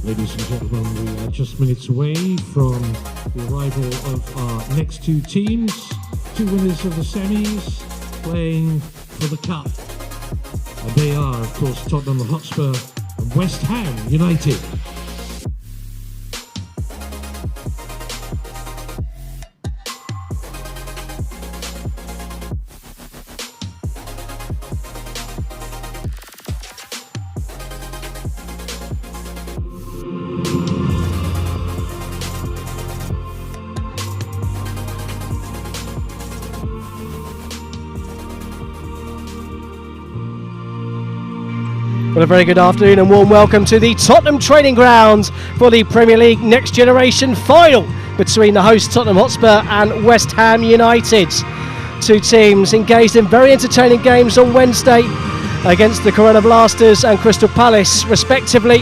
Ladies and gentlemen, we are just minutes away from the arrival of our next two teams, two winners of the semis, playing for the cup. And they are, of course, Tottenham Hotspur and West Ham United. Well, a very good afternoon and warm welcome to the Tottenham training grounds for the Premier League Next Generation final between the host Tottenham Hotspur and West Ham United. Two teams engaged in very entertaining games on Wednesday against the Corona Blasters and Crystal Palace respectively.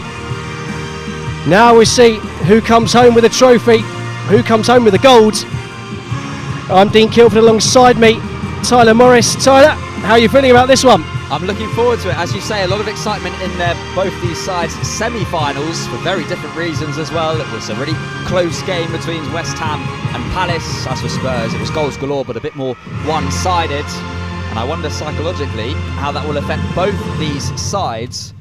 Now we see who comes home with a trophy, who comes home with the gold. I'm Dean Kilford, alongside me Tyler Morris. Tyler, how are you feeling about this one? I'm looking forward to it. As you say, a lot of excitement in both these sides' semi-finals for very different reasons as well. It was a really close game between West Ham and Palace. As for Spurs, it was goals galore, but a bit more one-sided. And I wonder psychologically how that will affect both these sides.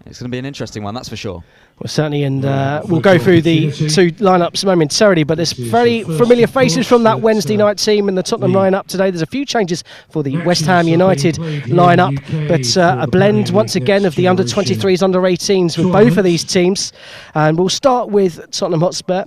It's going to be an interesting one, that's for sure. Well, certainly, and we'll go through the two lineups momentarily, but there's very familiar faces from that Wednesday night team in the Tottenham lineup today. There's a few changes for the West Ham United lineup, but a blend once again of the under-23s, under-18s with both of these teams. And we'll start with Tottenham Hotspur.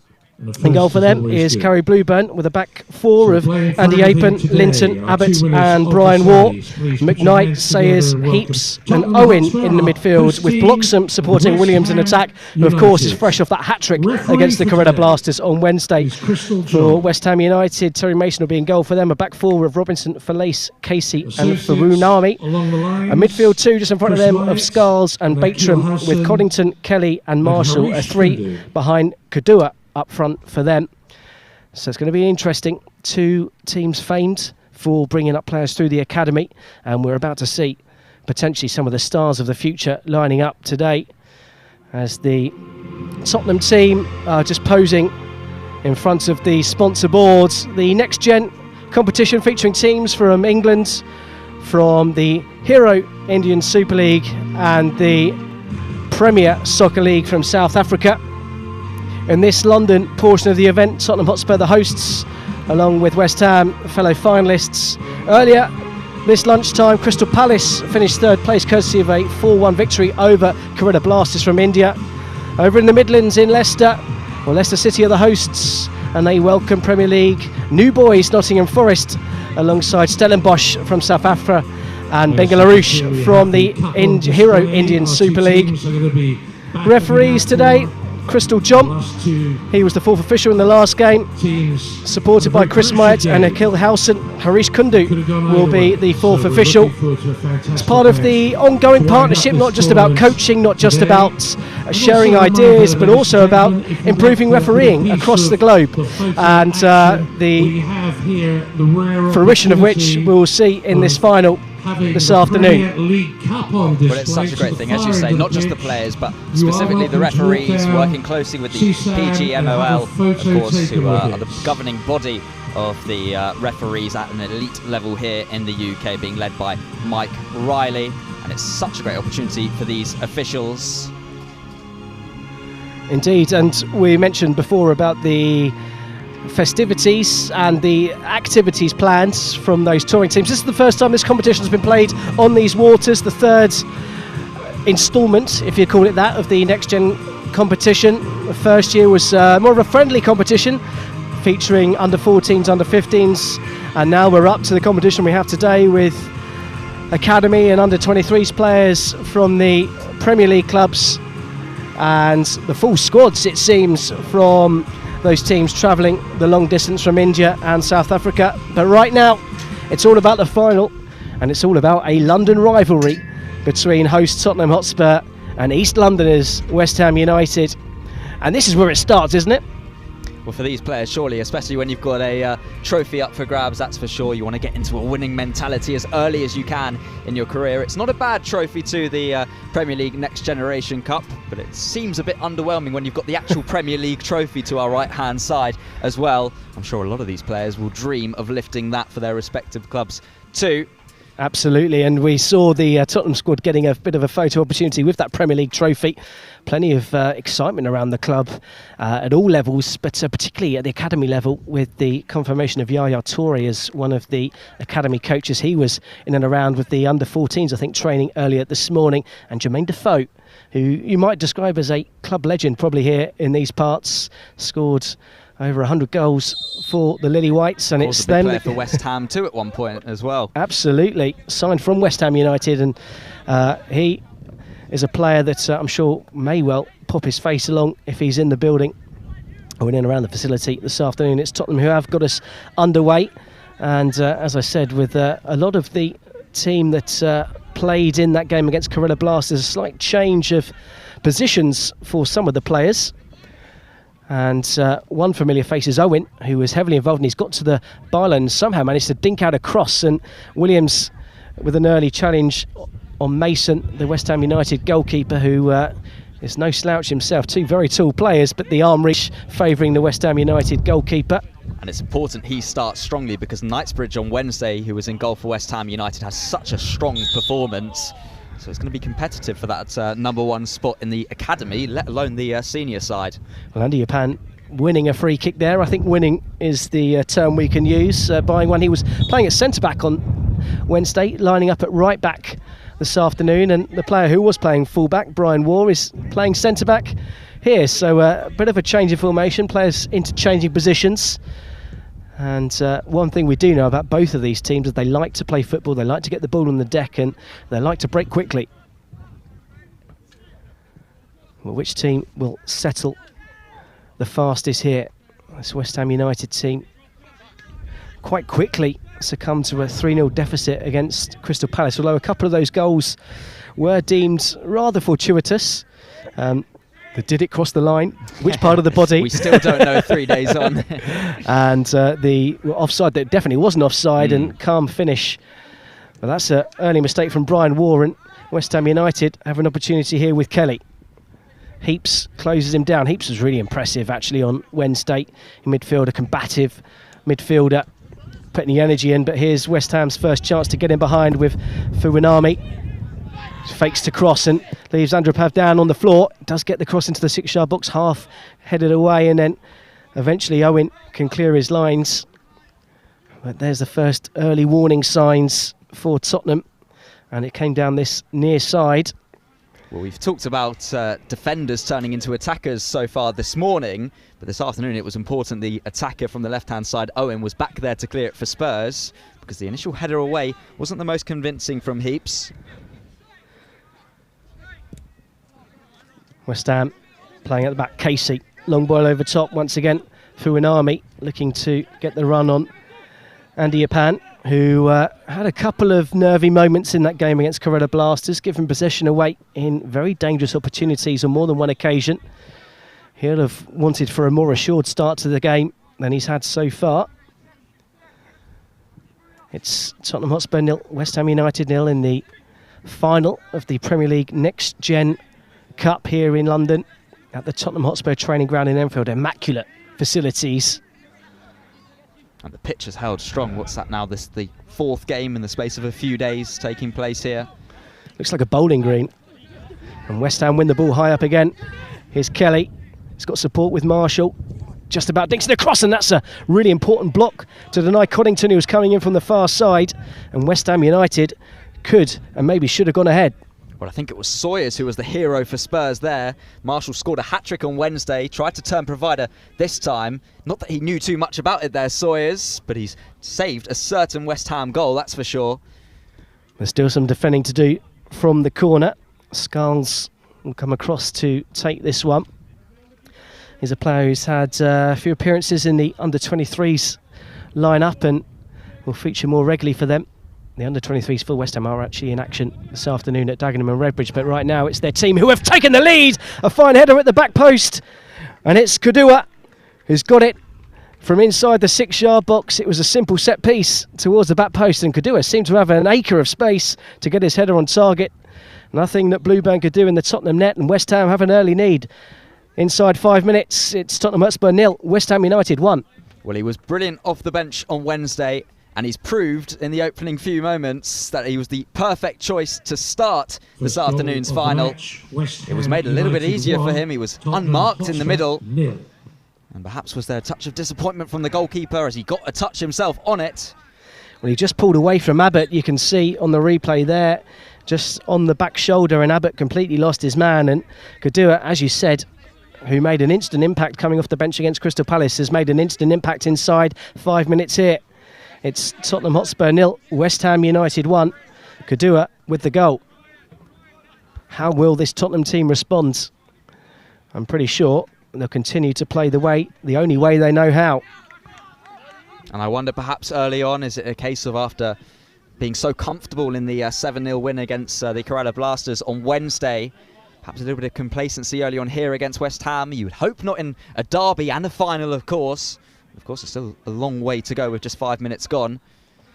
In goal for them is Kerry Blueburn, with a back four of Andy Apen, Linton, Abbott and Brian Waugh. McKnight, Sayers, Heaps and Owen in the midfield, with Bloxham supporting Williams in attack, who of course is fresh off that hat-trick against the Corona Blasters on Wednesday. For West Ham United, Terry Mason will be in goal for them, a back four of Robinson, Falaise, Casey and Farunami. A midfield two just in front of them of Scarles and Baitram, with Coddington, Kelly and Marshall, a three behind Kadua up front for them. So it's going to be interesting. Two teams famed for bringing up players through the academy, and we're about to see potentially some of the stars of the future lining up today, as the Tottenham team are just posing in front of the sponsor boards. The Next Gen competition featuring teams from England, from the Hero Indian Super League and the Premier Soccer League from South Africa. In this London portion of the event, Tottenham Hotspur the hosts, along with West Ham, fellow finalists. Earlier this lunchtime, Crystal Palace finished third place courtesy of a 4-1 victory over Corona Blasters from India. Over in the Midlands in Leicester, Leicester City are the hosts, and they welcome Premier League new boys Nottingham Forest, alongside Stellenbosch from South Africa and Bangladesh from the Hero Indian Super League. Referees today: Crystal John, he was the fourth official in the last game, supported by Chris Myatt and Akhil Howson. Harish Kundu will be the fourth official. It's part of the ongoing partnership, not just about coaching, not just about sharing ideas, but also about improving refereeing across the globe, and the fruition of which we'll see in this final this afternoon. Well, it's such a great thing, as you say, not just the players, but specifically the referees, working closely with the PGMOL, of course, who are the governing body of the referees at an elite level here in the UK, being led by Mike Riley. And it's such a great opportunity for these officials. Indeed, and we mentioned before about the festivities and the activities planned from those touring teams. This is the first time this competition has been played on these waters, the third instalment, if you call it that, of the Next Gen competition. The first year was more of a friendly competition featuring under 14s, under 15s, and now we're up to the competition we have today with academy and under 23s players from the Premier League clubs and the full squads, it seems, from those teams travelling the long distance from India and South Africa. But right now it's all about the final, and it's all about a London rivalry between host Tottenham Hotspur and East Londoners West Ham United. And this is where it starts, isn't it? Well, for these players, surely, especially when you've got a trophy up for grabs, that's for sure. You want to get into a winning mentality as early as you can in your career. It's not a bad trophy to the Premier League Next Generation Cup, but it seems a bit underwhelming when you've got the actual Premier League trophy to our right-hand side as well. I'm sure a lot of these players will dream of lifting that for their respective clubs too. Absolutely, and we saw the Tottenham squad getting a bit of a photo opportunity with that Premier League trophy. Plenty of excitement around the club at all levels, but particularly at the academy level with the confirmation of Yaya Toure as one of the academy coaches. He was in and around with the under-14s, I think, training earlier this morning. And Jermaine Defoe, who you might describe as a club legend probably here in these parts, scored over 100 goals for the Lily Whites, and it's then player for West Ham too at one point as well. Absolutely, signed from West Ham United, and he is a player that I'm sure may well pop his face along if he's in the building or in and around the facility this afternoon. It's Tottenham who have got us underway, and as I said, with a lot of the team that played in that game against Corella Blast, there's a slight change of positions for some of the players. And one familiar face is Owen, who was heavily involved, and he's got to the byline and somehow managed to dink out a cross. And Williams with an early challenge on Mason, the West Ham United goalkeeper, who is no slouch himself. Two very tall players, but the arm reach favouring the West Ham United goalkeeper. And it's important he starts strongly because Knightsbridge on Wednesday, who was in goal for West Ham United, has such a strong performance. So it's going to be competitive for that number one spot in the academy, let alone the senior side. Well, Andy Yapan winning a free kick there. I think winning is the term we can use. Buying one. He was playing at centre-back on Wednesday, lining up at right-back this afternoon. And the player who was playing full-back, Brian Waugh, is playing centre-back here. So a bit of a change in formation, players interchanging positions. And one thing we do know about both of these teams is they like to play football, they like to get the ball on the deck, and they like to break quickly. Well, which team will settle the fastest here? This West Ham United team quite quickly succumbed to a 3-0 deficit against Crystal Palace, although a couple of those goals were deemed rather fortuitous. But did it cross the line? Which part of the body? We still don't know 3 days on. And the offside, that definitely wasn't offside, and calm finish. But that's an early mistake from Brian Waugh, and West Ham United have an opportunity here with Kelly. Heaps closes him down. Heaps was really impressive actually on Wednesday in midfield, a combative midfielder, putting the energy in. But here's West Ham's first chance to get in behind with Fuinami. Fakes to cross and leaves Andropav down on the floor. Does get the cross into the 6-yard box, half headed away, and then eventually Owen can clear his lines. But there's the first early warning signs for Tottenham, and it came down this near side. Well, we've talked about defenders turning into attackers so far this morning, but this afternoon it was important the attacker from the left-hand side, Owen, was back there to clear it for Spurs, because the initial header away wasn't the most convincing from Heaps. West Ham playing at the back. Casey, long ball over top once again. Fuinami looking to get the run on Andy Yapan, who had a couple of nervy moments in that game against Corella Blasters, giving possession away in very dangerous opportunities on more than one occasion. He'll have wanted for a more assured start to the game than he's had so far. It's Tottenham Hotspur 0, West Ham United 0 in the final of the Premier League Next Gen Cup here in London at the Tottenham Hotspur training ground in Enfield. Immaculate facilities. And the pitch has held strong. What's that now? This the fourth game in the space of a few days taking place here. Looks like a bowling green. And West Ham win the ball high up again. Here's Kelly. He's got support with Marshall. Just about dinks it across, and that's a really important block to deny Coddington, who was coming in from the far side. And West Ham United could and maybe should have gone ahead. Well, I think it was Sawyers who was the hero for Spurs there. Marshall scored a hat-trick on Wednesday, tried to turn provider this time. Not that he knew too much about it there, Sawyers, but he's saved a certain West Ham goal, that's for sure. There's still some defending to do from the corner. Skulls will come across to take this one. He's a player who's had a few appearances in the under-23s line-up and will feature more regularly for them. The under-23s for West Ham are actually in action this afternoon at Dagenham and Redbridge, but right now it's their team who have taken the lead. A fine header at the back post, and it's Kudua who's got it from inside the 6-yard box. It was a simple set piece towards the back post, and Kadua seemed to have an acre of space to get his header on target. Nothing that Blueburn could do in the Tottenham net, and West Ham have an early lead. Inside 5 minutes, it's Tottenham Hotspur 0, West Ham United 1. Well, he was brilliant off the bench on Wednesday, and he's proved in the opening few moments that he was the perfect choice to start this afternoon's final. It was made a little bit easier for him. He was unmarked in the middle. And perhaps was there a touch of disappointment from the goalkeeper as he got a touch himself on it. Well, he just pulled away from Abbott. You can see on the replay there, just on the back shoulder, and Abbott completely lost his man. And Kadua, as you said, who made an instant impact coming off the bench against Crystal Palace, has made an instant impact inside 5 minutes here. It's Tottenham Hotspur 0, West Ham United 1. Kadua with the goal. How will this Tottenham team respond? I'm pretty sure they'll continue to play the only way they know how. And I wonder, perhaps early on, is it a case of after being so comfortable in the 7-0 win against the Kerala Blasters on Wednesday, perhaps a little bit of complacency early on here against West Ham? You would hope not in a derby and a final, of course. Of course, it's still a long way to go with just 5 minutes gone.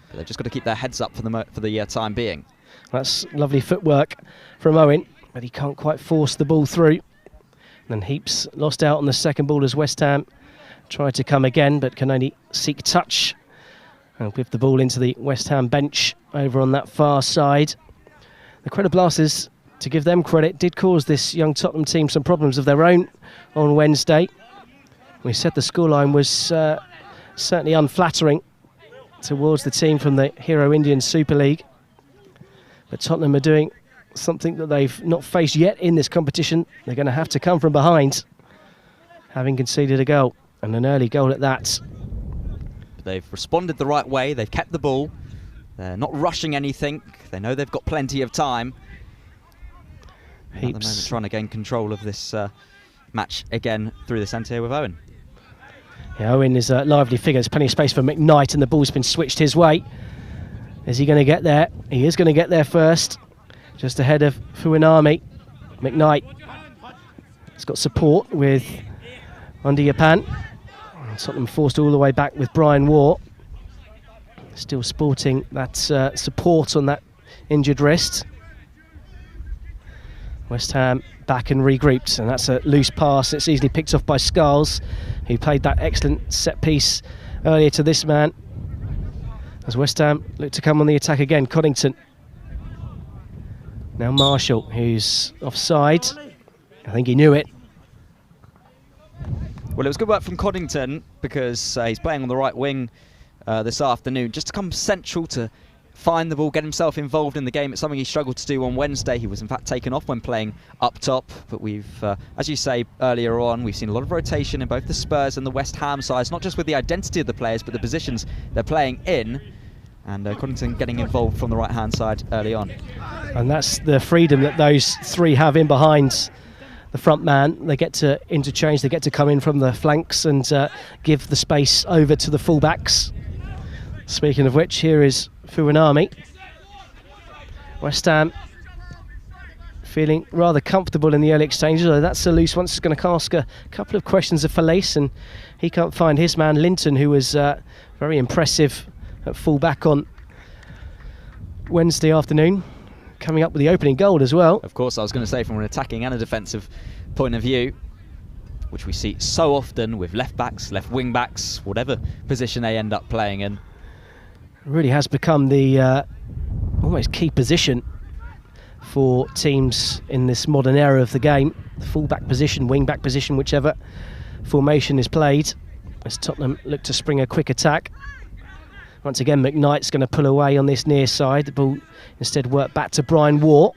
But they've just got to keep their heads up for the time being. That's lovely footwork from Owen, but he can't quite force the ball through. And Heaps lost out on the second ball as West Ham tried to come again, but can only seek touch. And with the ball into the West Ham bench over on that far side. The Kerala Blasters, to give them credit, did cause this young Tottenham team some problems of their own on Wednesday. We said the scoreline was certainly unflattering towards the team from the Hero Indian Super League. But Tottenham are doing something that they've not faced yet in this competition. They're going to have to come from behind, having conceded a goal, and an early goal at that. They've responded the right way. They've kept the ball. They're not rushing anything. They know they've got plenty of time. At the moment, trying to gain control of this match again through the centre here with Owen. Yeah, Owen is a lively figure. There's plenty of space for McKnight, and the ball's been switched his way. Is he going to get there? He is going to get there first, just ahead of Fuinami. McKnight has got support with Undiyapan. Tottenham forced all the way back with Brian Waugh. Still sporting that support on that injured wrist. West Ham back and regrouped, and that's a loose pass. It's easily picked off by Scarles, who played that excellent set piece earlier to this man. As West Ham look to come on the attack again, Coddington. Now Marshall, who's offside. I think he knew it. Well, it was good work from Coddington because he's playing on the right wing this afternoon, just to come central to find the ball, get himself involved in the game. It's something he struggled to do on Wednesday. He was in fact taken off when playing up top, but we've, as you say earlier on, we've seen a lot of rotation in both the Spurs and the West Ham sides, not just with the identity of the players, but the positions they're playing in. And Coddington getting involved from the right-hand side early on. And that's the freedom that those three have in behind the front man. They get to interchange, they get to come in from the flanks and give the space over to the fullbacks. Speaking of which, here is Fuinami. West Ham feeling rather comfortable in the early exchanges, although that's a loose one. It's going to ask a couple of questions of Falaise, and he can't find his man Linton, who was very impressive at full-back on Wednesday afternoon, coming up with the opening goal as well. Of course, I was going to say, from an attacking and a defensive point of view, which we see so often with left-backs, left wing-backs, whatever position they end up playing in. It really has become the almost key position for teams in this modern era of the game. The full-back position, wing-back position, whichever formation is played, as Tottenham look to spring a quick attack. Once again, McKnight's going to pull away on this near side. The ball instead worked back to Brian Waugh.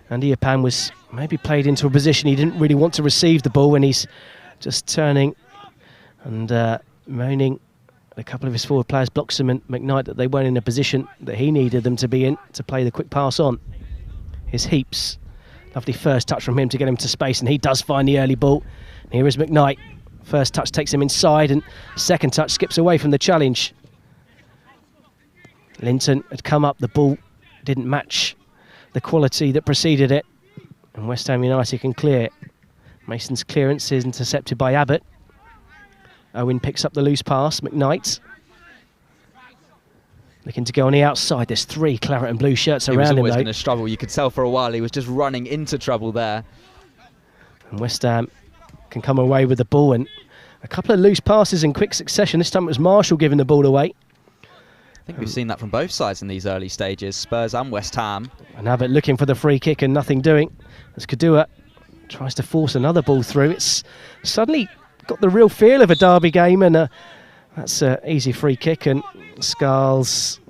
And Iyapan was maybe played into a position he didn't really want to receive the ball when he's just turning and moaning. A couple of his forward players, Bloxham and McKnight, that they weren't in a position that he needed them to be in to play the quick pass on. Here's Heaps. Lovely first touch from him to get him to space, and he does find the early ball. And here is McKnight. First touch takes him inside, and second touch skips away from the challenge. Linton had come up, the ball didn't match the quality that preceded it, and West Ham United can clear it. Mason's clearance is intercepted by Abbott. Owen picks up the loose pass. McKnight looking to go on the outside. There's 3 claret and blue shirts around him. He was always though. going to struggle. You could tell for a while he was just running into trouble there. And West Ham can come away with the ball, and a couple of loose passes in quick succession. This time it was Marshall giving the ball away. I think we've seen that from both sides in these early stages, Spurs and West Ham. And Abbott looking for the free kick and nothing doing as Kadua tries to force another ball through. It's suddenly got the real feel of a derby game, and that's an easy free kick, and Scarles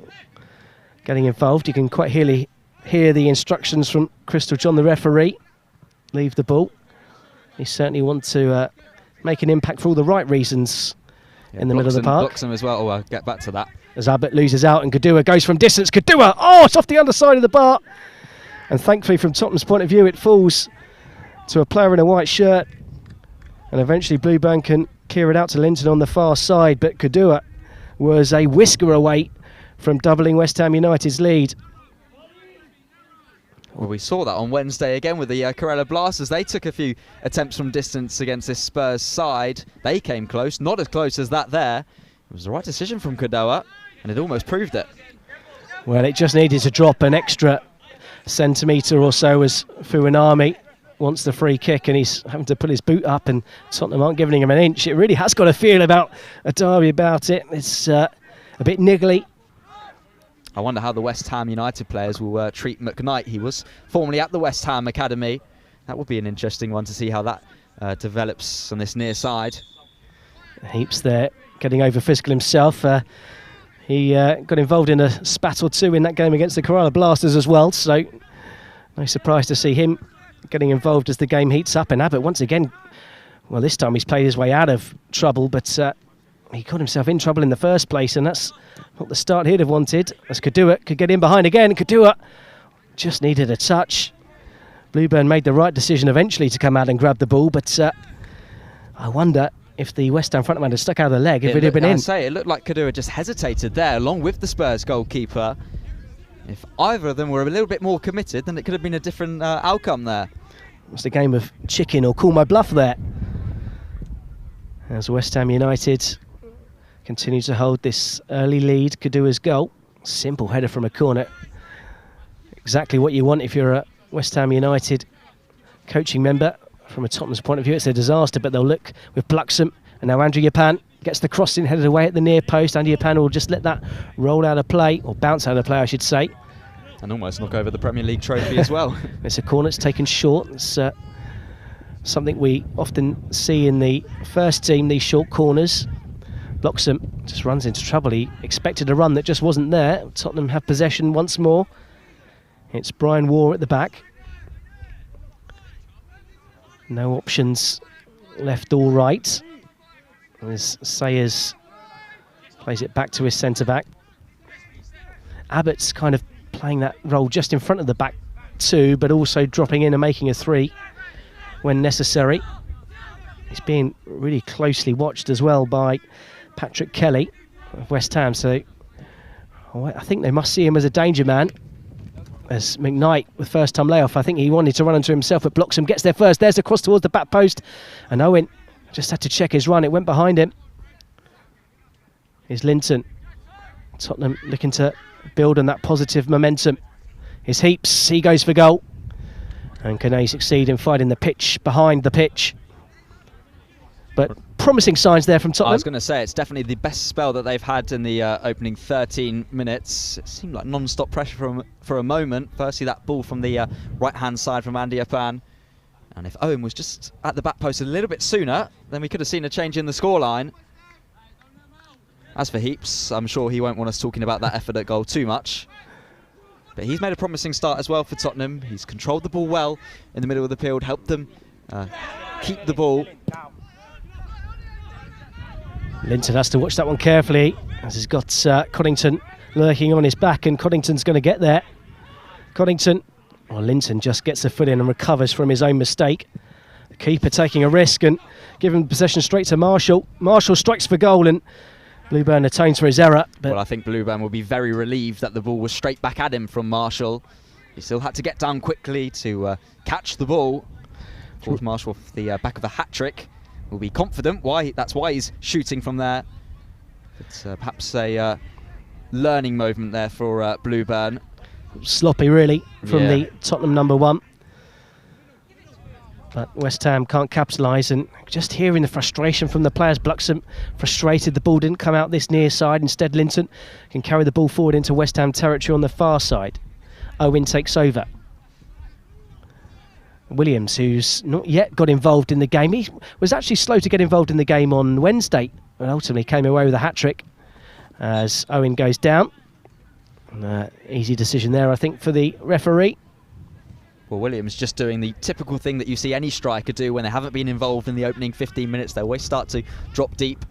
getting involved. You can quite hear the instructions from Crystal John, the referee. Leave the ball. He certainly wants to make an impact for all the right reasons in the middle of the park. Blocks him as well. Oh, I'll get back to that. As Abbott loses out and Kadua goes from distance. Kadua, it's off the underside of the bar. And thankfully, from Tottenham's point of view, it falls to a player in a white shirt. And eventually Blueburn can clear it out to Linton on the far side. But Kadua was a whisker away from doubling West Ham United's lead. Well, we saw that on Wednesday again with the Corella Blasters. They took a few attempts from distance against this Spurs side. They came close, not as close as that there. It was the right decision from Kadua, and it almost proved it. Well, it just needed to drop an extra centimetre or so as Fuinami wants the free kick, and he's having to put his boot up, and Tottenham aren't giving him an inch. It really has got a feel about a derby about it. It's a bit niggly. I wonder how the West Ham United players will treat McKnight. He was formerly at the West Ham Academy. That would be an interesting one to see how that develops on this near side. Heaps there, getting over physical himself. He got involved in a spat or two in that game against the Corella Blasters as well, so no surprise to see him getting involved as the game heats up. And Abbott, once again, well, this time he's played his way out of trouble, but he got himself in trouble in the first place, and that's not the start he'd have wanted, as Kadua could get in behind again. Kadua just needed a touch. Blueburn made the right decision eventually to come out and grab the ball, but I wonder if the West Ham frontman had stuck out a leg, if it had been in. It looked like Kadua just hesitated there, along with the Spurs goalkeeper. If either of them were a little bit more committed, then it could have been a different outcome there. It's a game of chicken or call my bluff there. As West Ham United continue to hold this early lead. Kadua's goal, simple header from a corner. Exactly what you want if you're a West Ham United coaching member. From a Tottenham's point of view, it's a disaster, but they'll look with Bluxham. And now Andrew Yapan gets the crossing headed away at the near post. Andy Yapan will just let that roll out of play, or bounce out of play, I should say. And almost knock over the Premier League trophy as well. It's a corner, it's taken short. It's something we often see in the first team, these short corners. Bloxham just runs into trouble. He expected a run that just wasn't there. Tottenham have possession once more. It's Brian Waugh at the back. No options left or right. As Sayers plays it back to his centre-back. Abbott's kind of playing that role just in front of the back two, but also dropping in and making a three when necessary. He's being really closely watched as well by Patrick Kelly of West Ham, so I think they must see him as a danger man. As McKnight with first time layoff, I think he wanted to run into himself, but Bloxham gets there first. There's a cross towards the back post, and Owen just had to check his run. It went behind him. Here's Linton. Tottenham looking to build on that positive momentum. Here's Heaps, he goes for goal. And can he succeed in finding the pitch behind the pitch? But promising signs there from Tottenham. I was going to say, it's definitely the best spell that they've had in the opening 13 minutes. It seemed like non-stop pressure for a moment. Firstly, that ball from the right-hand side from Andy Apan. And if Owen was just at the back post a little bit sooner, then we could have seen a change in the scoreline. As for Heaps, I'm sure he won't want us talking about that effort at goal too much. But he's made a promising start as well for Tottenham. He's controlled the ball well in the middle of the field, helped them keep the ball. Linton has to watch that one carefully, as he's got Coddington lurking on his back, and Coddington's going to get there. Linton just gets the foot in and recovers from his own mistake. The keeper taking a risk and giving possession straight to Marshall. Marshall strikes for goal, and Blueburn atones for his error. But well, I think Blueburn will be very relieved that the ball was straight back at him from Marshall. He still had to get down quickly to catch the ball. Of course, Marshall off the back of the hat-trick will be confident. That's why he's shooting from there. It's perhaps a learning moment there for Blueburn. Sloppy, really, from the Tottenham number 1. But West Ham can't capitalise, and just hearing the frustration from the players. Bluxham frustrated the ball didn't come out this near side. Instead, Linton can carry the ball forward into West Ham territory on the far side. Owen takes over. Williams, who's not yet got involved in the game. He was actually slow to get involved in the game on Wednesday, and ultimately came away with a hat-trick as Owen goes down. Easy decision there, I think, for the referee. Well, Williams just doing the typical thing that you see any striker do when they haven't been involved in the opening 15 minutes. They always start to drop deep.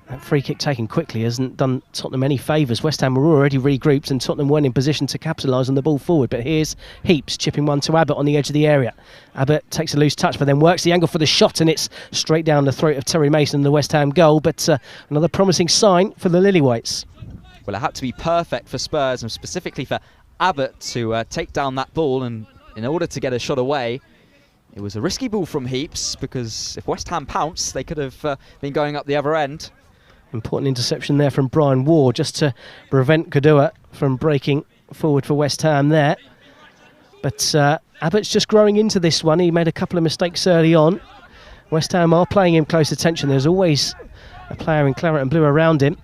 That free kick taken quickly hasn't done Tottenham any favours. West Ham were already regrouped and Tottenham weren't in position to capitalise on the ball forward. But here's Heaps chipping one to Abbott on the edge of the area. Abbott takes a loose touch but then works the angle for the shot, and it's straight down the throat of Terry Mason in the West Ham goal. But another promising sign for the Lilywhites. Well, it had to be perfect for Spurs, and specifically for Abbott to take down that ball, and in order to get a shot away, it was a risky ball from Heaps, because if West Ham pounced, they could have been going up the other end. Important interception there from Brian Ward, just to prevent Kadua from breaking forward for West Ham there. But Abbott's just growing into this one. He made a couple of mistakes early on. West Ham are playing him close attention. There's always a player in claret and blue around him.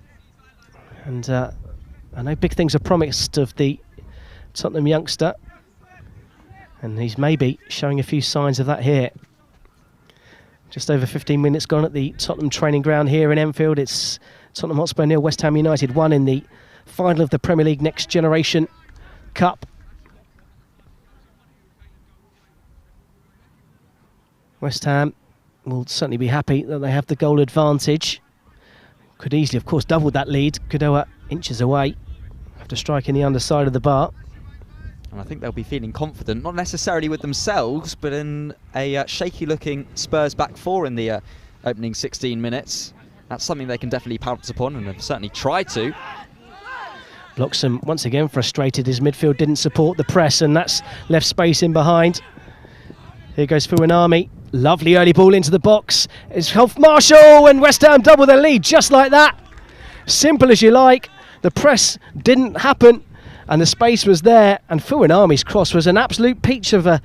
And I know big things are promised of the Tottenham youngster, and he's maybe showing a few signs of that here. Just over 15 minutes gone at the Tottenham training ground here in Enfield. It's Tottenham Hotspur 0, West Ham United 1 in the final of the Premier League Next Generation Cup. West Ham will certainly be happy that they have the goal advantage. Could easily, of course, double that lead. Kudoa inches away after striking the underside of the bar. And I think they'll be feeling confident, not necessarily with themselves, but in a shaky-looking Spurs back four in the opening 16 minutes. That's something they can definitely pounce upon, and have certainly tried to. Bloxham, once again, frustrated. His midfield didn't support the press, and that's left space in behind. Here goes Fuanami. Lovely early ball into the box. It's Health Marshall, and West Ham double their lead just like that. Simple as you like. The press didn't happen, and the space was there. And Fuanami's cross was an absolute peach of a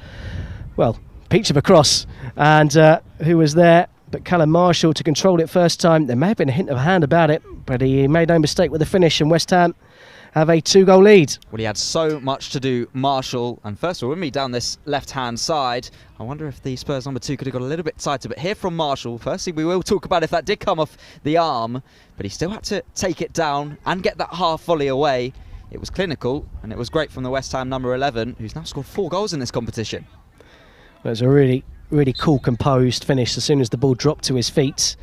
cross. And who was there but Callum Marshall to control it first time. There may have been a hint of a hand about it, but he made no mistake with the finish, and West Ham have a 2-goal lead. Well, he had so much to do, Marshall, and first of all, with me down this left-hand side, I wonder if the Spurs number 2 could have got a little bit tighter, but here from Marshall, firstly, we will talk about if that did come off the arm, but he still had to take it down and get that half volley away. It was clinical, and it was great from the West Ham number 11, who's now scored 4 goals in this competition. Well, it was a really cool, composed finish as soon as the ball dropped to his feet.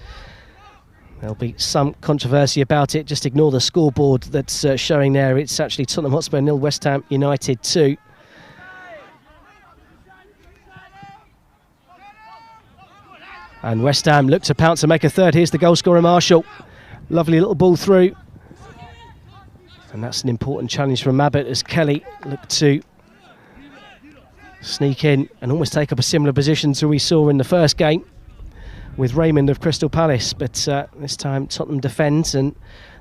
There'll be some controversy about it. Just ignore the scoreboard that's showing there. It's actually Tottenham Hotspur 0, West Ham United 2. And West Ham look to pounce and make a third. Here's the goal scorer, Marshall. Lovely little ball through. And that's an important challenge from Abbott as Kelly looked to sneak in and almost take up a similar position to we saw in the first game with Raymond of Crystal Palace. But this time Tottenham defends, and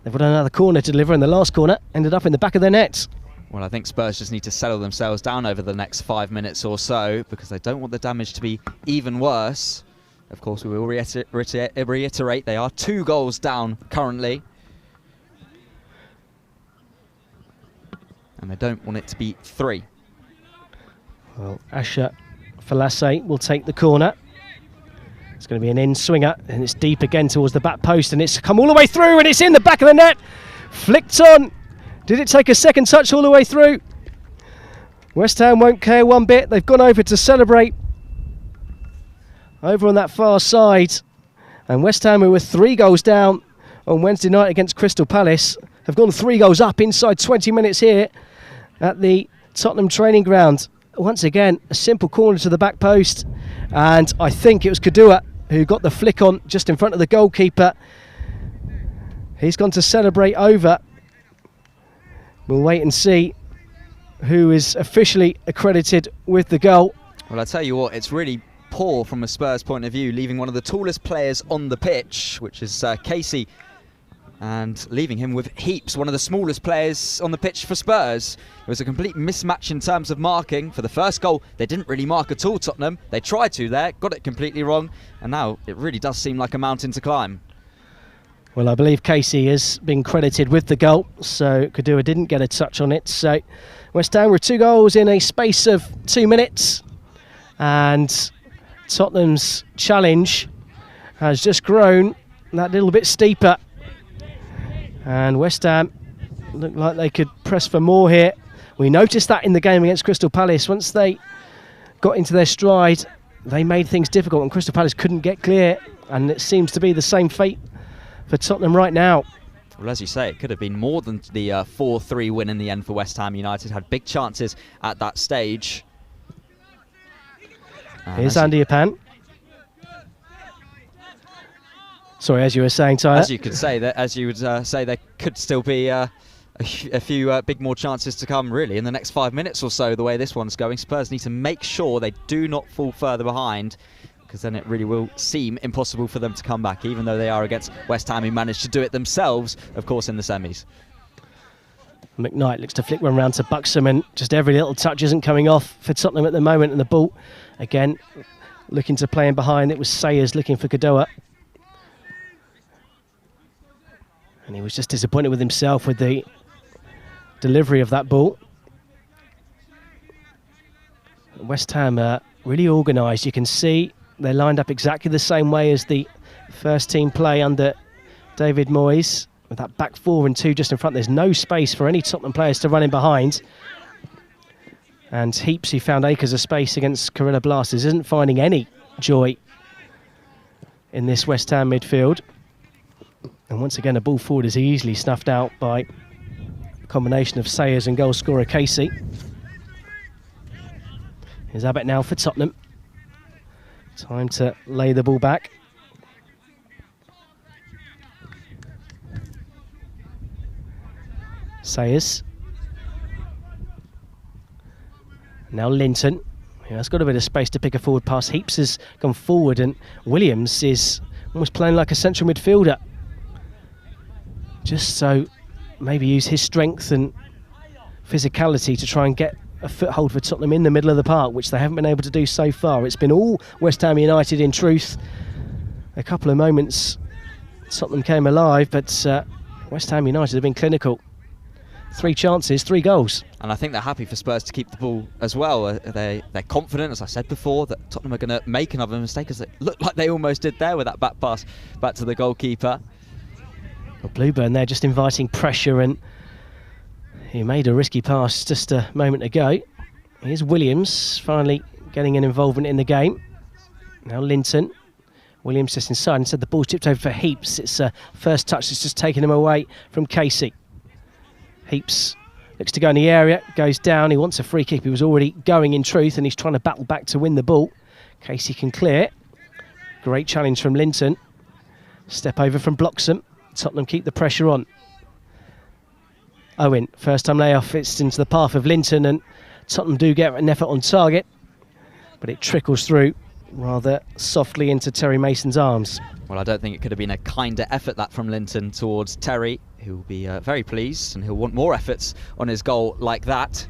they've got another corner to deliver, and the last corner ended up in the back of their net. Well, I think Spurs just need to settle themselves down over the next 5 minutes or so, because they don't want the damage to be even worse. Of course, we will reiterate they are 2 goals down currently, and they don't want it to be 3. Well, Asher Falasse will take the corner. It's going to be an in-swinger, and it's deep again towards the back post, and it's come all the way through, and it's in the back of the net. Flicked on. Did it take a second touch all the way through? West Ham won't care one bit. They've gone over to celebrate over on that far side. And West Ham, who were 3 goals down on Wednesday night against Crystal Palace, have gone 3 goals up inside 20 minutes here at the Tottenham training ground. Once again, a simple corner to the back post, and I think it was Kadua who got the flick on just in front of the goalkeeper. He's gone to celebrate over. We'll wait and see who is officially accredited with the goal. Well, I tell you what, it's really poor from a Spurs point of view, leaving one of the tallest players on the pitch, which is Casey, and leaving him with Heaps, one of the smallest players on the pitch for Spurs. It was a complete mismatch in terms of marking. For the first goal, they didn't really mark at all, Tottenham. They tried to there, got it completely wrong, and now it really does seem like a mountain to climb. Well, I believe Casey has been credited with the goal, so Kadua didn't get a touch on it. So West Ham with 2 goals in a space of 2 minutes, and Tottenham's challenge has just grown that little bit steeper, and West Ham looked like they could press for more here. We noticed that in the game against Crystal Palace. Once they got into their stride, they made things difficult, and Crystal Palace couldn't get clear, and it seems to be the same fate for Tottenham right now. Well, as you say, it could have been more than the 4-3 win in the end for West Ham United. Had big chances at that stage. Here's Andy Apan. Sorry, as you were saying, Tyler. As you could say, that as you would say, there could still be a few big more chances to come, really, in the next 5 minutes or so. The way this one's going, Spurs need to make sure they do not fall further behind, because then it really will seem impossible for them to come back, even though they are against West Ham, who managed to do it themselves, of course, in the semis. McKnight looks to flick one round to Buxom, and just every little touch isn't coming off for Tottenham at the moment. And the ball, again, looking to play in behind. It was Sayers looking for Kadoa. And he was just disappointed with himself with the delivery of that ball. West Ham are really organised. You can see they're lined up exactly the same way as the first team play under David Moyes, with that back 4 and 2 just in front. There's no space for any Tottenham players to run in behind. And Heaps, who found acres of space against Corella Blasters, isn't finding any joy in this West Ham midfield. And once again, a ball forward is easily snuffed out by a combination of Sayers and goal scorer Casey. Here's Abbott now for Tottenham. Time to lay the ball back. Sayers. Now Linton, who has got a bit of space to pick a forward pass. Heaps has gone forward, and Williams is almost playing like a central midfielder. Just so maybe use his strength and physicality to try and get a foothold for Tottenham in the middle of the park, which they haven't been able to do so far. It's been all West Ham United in truth. A couple of moments Tottenham came alive, but West Ham United have been clinical. 3 chances, 3 goals. And I think they're happy for Spurs to keep the ball as well. They're confident, as I said before, that Tottenham are going to make another mistake, as it looked like they almost did there with that back pass back to the goalkeeper. Well, Blueburn there just inviting pressure, and he made a risky pass just a moment ago. Here's Williams finally getting an involvement in the game. Now Linton. Williams just inside, and said the ball's tipped over for Heaps. It's a first touch that's just taken him away from Casey. Heaps looks to go in the area, goes down. He wants a free kick. He was already going in truth, and he's trying to battle back to win the ball. Casey can clear. Great challenge from Linton. Step over from Bloxham. Tottenham keep the pressure on. Owen, first time layoff, it's into the path of Linton, and Tottenham do get an effort on target, but it trickles through rather softly into Terry Mason's arms. Well, I don't think it could have been a kinder effort, that from Linton towards Terry, who will be very pleased, and he'll want more efforts on his goal like that.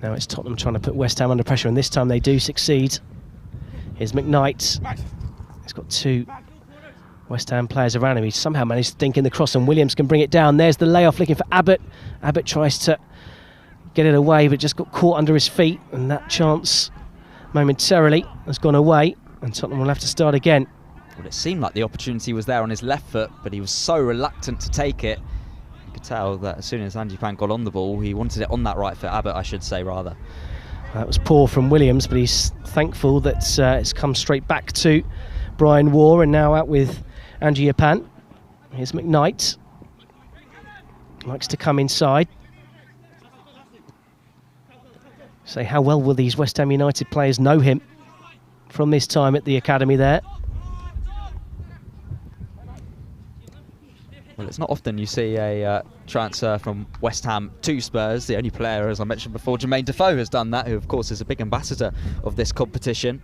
Now it's Tottenham trying to put West Ham under pressure, and this time they do succeed. Here's McKnight. He's got 2 West Ham players around him. He's somehow managed to dink in the cross, and Williams can bring it down. There's the layoff looking for Abbott. Abbott tries to get it away, but just got caught under his feet, and that chance momentarily has gone away, and Tottenham will have to start again. Well, it seemed like the opportunity was there on his left foot, but he was so reluctant to take it. You could tell that as soon as Andy Pan got on the ball, he wanted it on that right foot. Abbott, I should say, rather. That was poor from Williams, but he's thankful that it's come straight back to Brian Waugh, and now out with Angie Yapan. Here's McKnight. Likes to come inside. So how well will these West Ham United players know him from this time at the academy there? Well, it's not often you see a transfer from West Ham to Spurs. The only player, as I mentioned before, Jermaine Defoe, has done that, who of course is a big ambassador of this competition.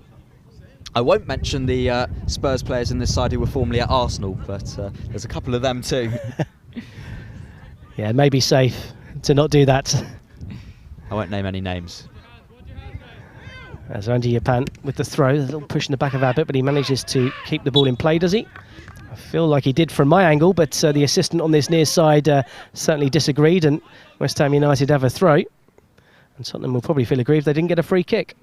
I won't mention the Spurs players in this side who were formerly at Arsenal, but there's a couple of them too. Yeah, it may be safe to not do that. I won't name any names. As Andy Yapan with the throw, a little push in the back of Abbott, but he manages to keep the ball in play, does he? I feel like he did from my angle, but the assistant on this near side certainly disagreed, and West Ham United have a throw. And Tottenham will probably feel aggrieved they didn't get a free kick.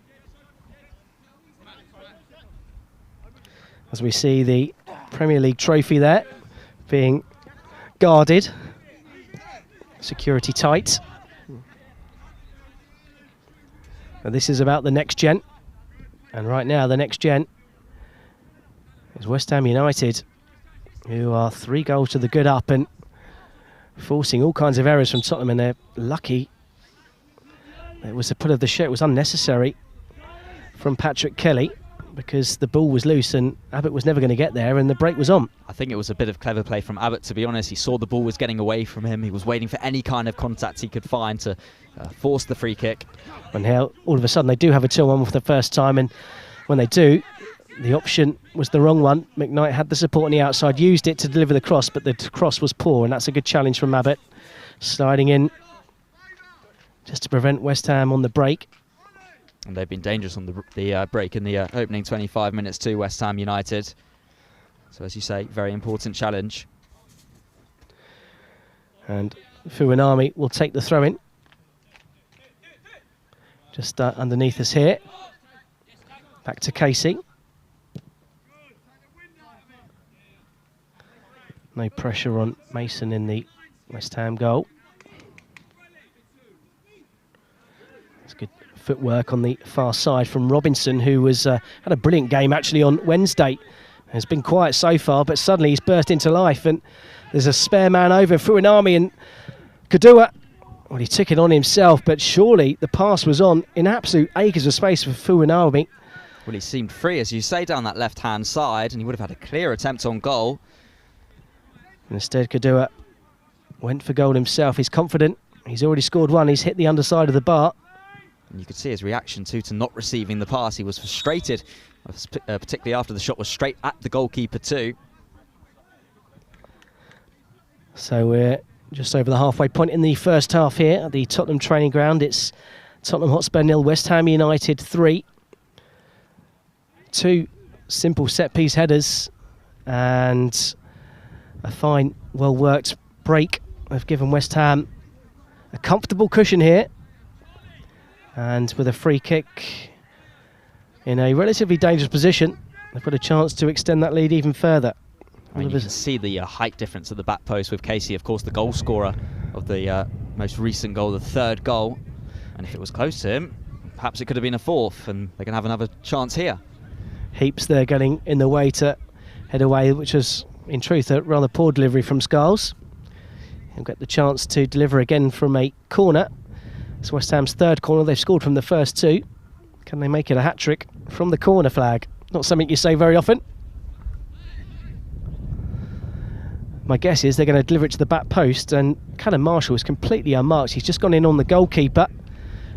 As we see the Premier League trophy there being guarded. Security tight. And this is about the next gen. And right now the next gen is West Ham United, who are 3 goals to the good up and forcing all kinds of errors from Tottenham, and they're lucky. It was a pull of the shirt, it was unnecessary from Patrick Kelly, because the ball was loose and Abbott was never going to get there and the break was on. I think it was a bit of clever play from Abbott, to be honest. He saw the ball was getting away from him. He was waiting for any kind of contact he could find to force the free kick. And now, all of a sudden, they do have a 2-1 for the first time, and when they do, the option was the wrong one. McKnight had the support on the outside, used it to deliver the cross, but the cross was poor, and that's a good challenge from Abbott. Sliding in just to prevent West Ham on the break. And they've been dangerous on the break in the opening 25 minutes to West Ham United. So, as you say, very important challenge. And Fuinami will take the throw in. Just underneath us here. Back to Casey. No pressure on Mason in the West Ham goal. That's good footwork on the far side from Robinson, who was had a brilliant game actually on Wednesday. Has been quiet so far, but suddenly he's burst into life, and there's a spare man over Fuinami, and Kadua, well, he took it on himself, but surely the pass was on in absolute acres of space for Fuinami. Well, he seemed free, as you say, down that left-hand side, and he would have had a clear attempt on goal. Instead, Kadua went for goal himself. He's confident. He's already scored one. He's hit the underside of the bar. And you could see his reaction to not receiving the pass. He was frustrated, particularly after the shot was straight at the goalkeeper too. So we're just over the halfway point in the first half here at the Tottenham training ground. It's Tottenham Hotspur 0, West Ham United 3. 2 simple set-piece headers and a fine, well-worked break have given West Ham a comfortable cushion here. And with a free kick in a relatively dangerous position, they've got a chance to extend that lead even further. I mean, you can see the height difference at the back post with Casey, of course, the goal scorer of the most recent goal, the 3rd goal. And if it was close to him, perhaps it could have been a 4th, and they can have another chance here. Heaps there getting in the way to head away, which was, in truth, a rather poor delivery from Scarles. He'll get the chance to deliver again from a corner. It's West Ham's 3rd corner. They've scored from the first 2. Can they make it a hat-trick from the corner flag? Not something you say very often. My guess is they're going to deliver it to the back post, and Callum Marshall is completely unmarked. He's just gone in on the goalkeeper,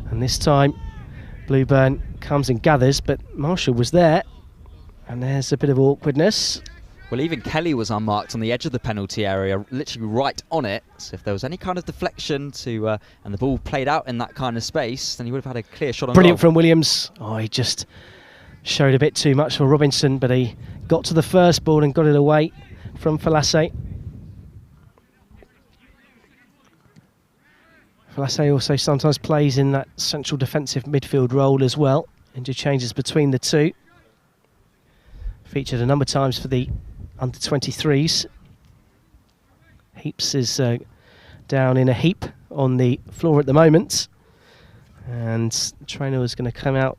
and this time Blueburn comes and gathers, but Marshall was there, and there's a bit of awkwardness. Well, even Kelly was unmarked on the edge of the penalty area, literally right on it. So if there was any kind of deflection and the ball played out in that kind of space, then he would have had a clear shot on Brilliant goal. From Williams. Oh, he just showed a bit too much for Robinson, but he got to the first ball and got it away from Falasse. Falasse also sometimes plays in that central defensive midfield role as well. Interchanges between the two. Featured a number of times for the under-23s. Heaps is down in a heap on the floor at the moment. And the trainer was going to come out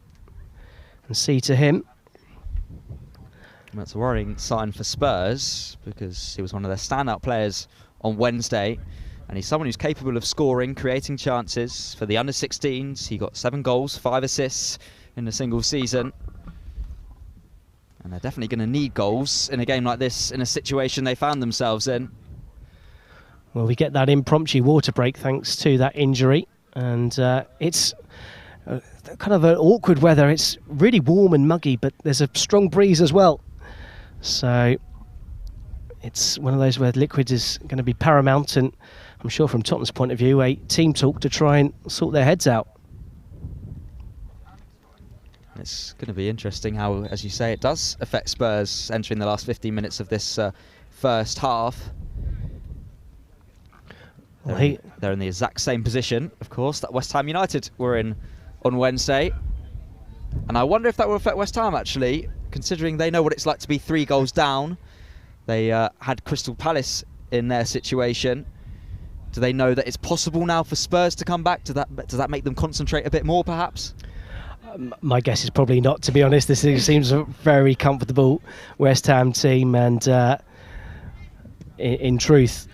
and see to him. That's a worrying sign for Spurs, because he was one of their standout players on Wednesday. And he's someone who's capable of scoring, creating chances. For the under-16s, he got 7 goals, 5 assists in a single season. And they're definitely going to need goals in a game like this, in a situation they found themselves in. Well, we get that impromptu water break thanks to that injury, and it's kind of an awkward weather. It's really warm and muggy, but there's a strong breeze as well. So it's one of those where liquid is going to be paramount, and I'm sure from Tottenham's point of view, a team talk to try and sort their heads out. It's going to be interesting how, as you say, it does affect Spurs entering the last 15 minutes of this first half. Well, they're in the exact same position, of course, that West Ham United were in on Wednesday. And I wonder if that will affect West Ham, actually, considering they know what it's like to be 3 goals down. They had Crystal Palace in their situation. Do they know that it's possible now for Spurs to come back? Does that make them concentrate a bit more, perhaps? My guess is probably not, to be honest. This seems a very comfortable West Ham team, and in truth,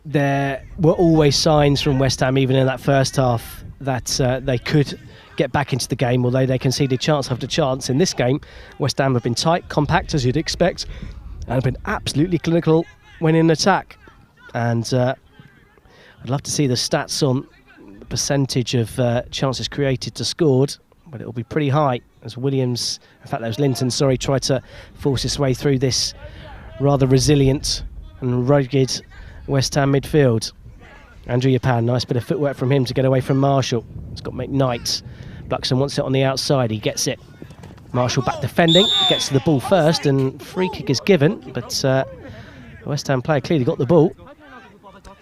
there were always signs from West Ham, even in that first half, that they could get back into the game, although they conceded chance after chance. In this game, West Ham have been tight, compact, as you'd expect, and have been absolutely clinical when in attack. And I'd love to see the stats on the percentage of chances created to scored, but it'll be pretty high as Williams, in fact that was Linton, sorry, tried to force his way through this rather resilient and rugged West Ham midfield. Andrew Yapan, nice bit of footwork from him to get away from Marshall. He's got McKnight. Bluxton wants it on the outside, he gets it. Marshall back defending, gets to the ball first, and free kick is given, but the West Ham player clearly got the ball.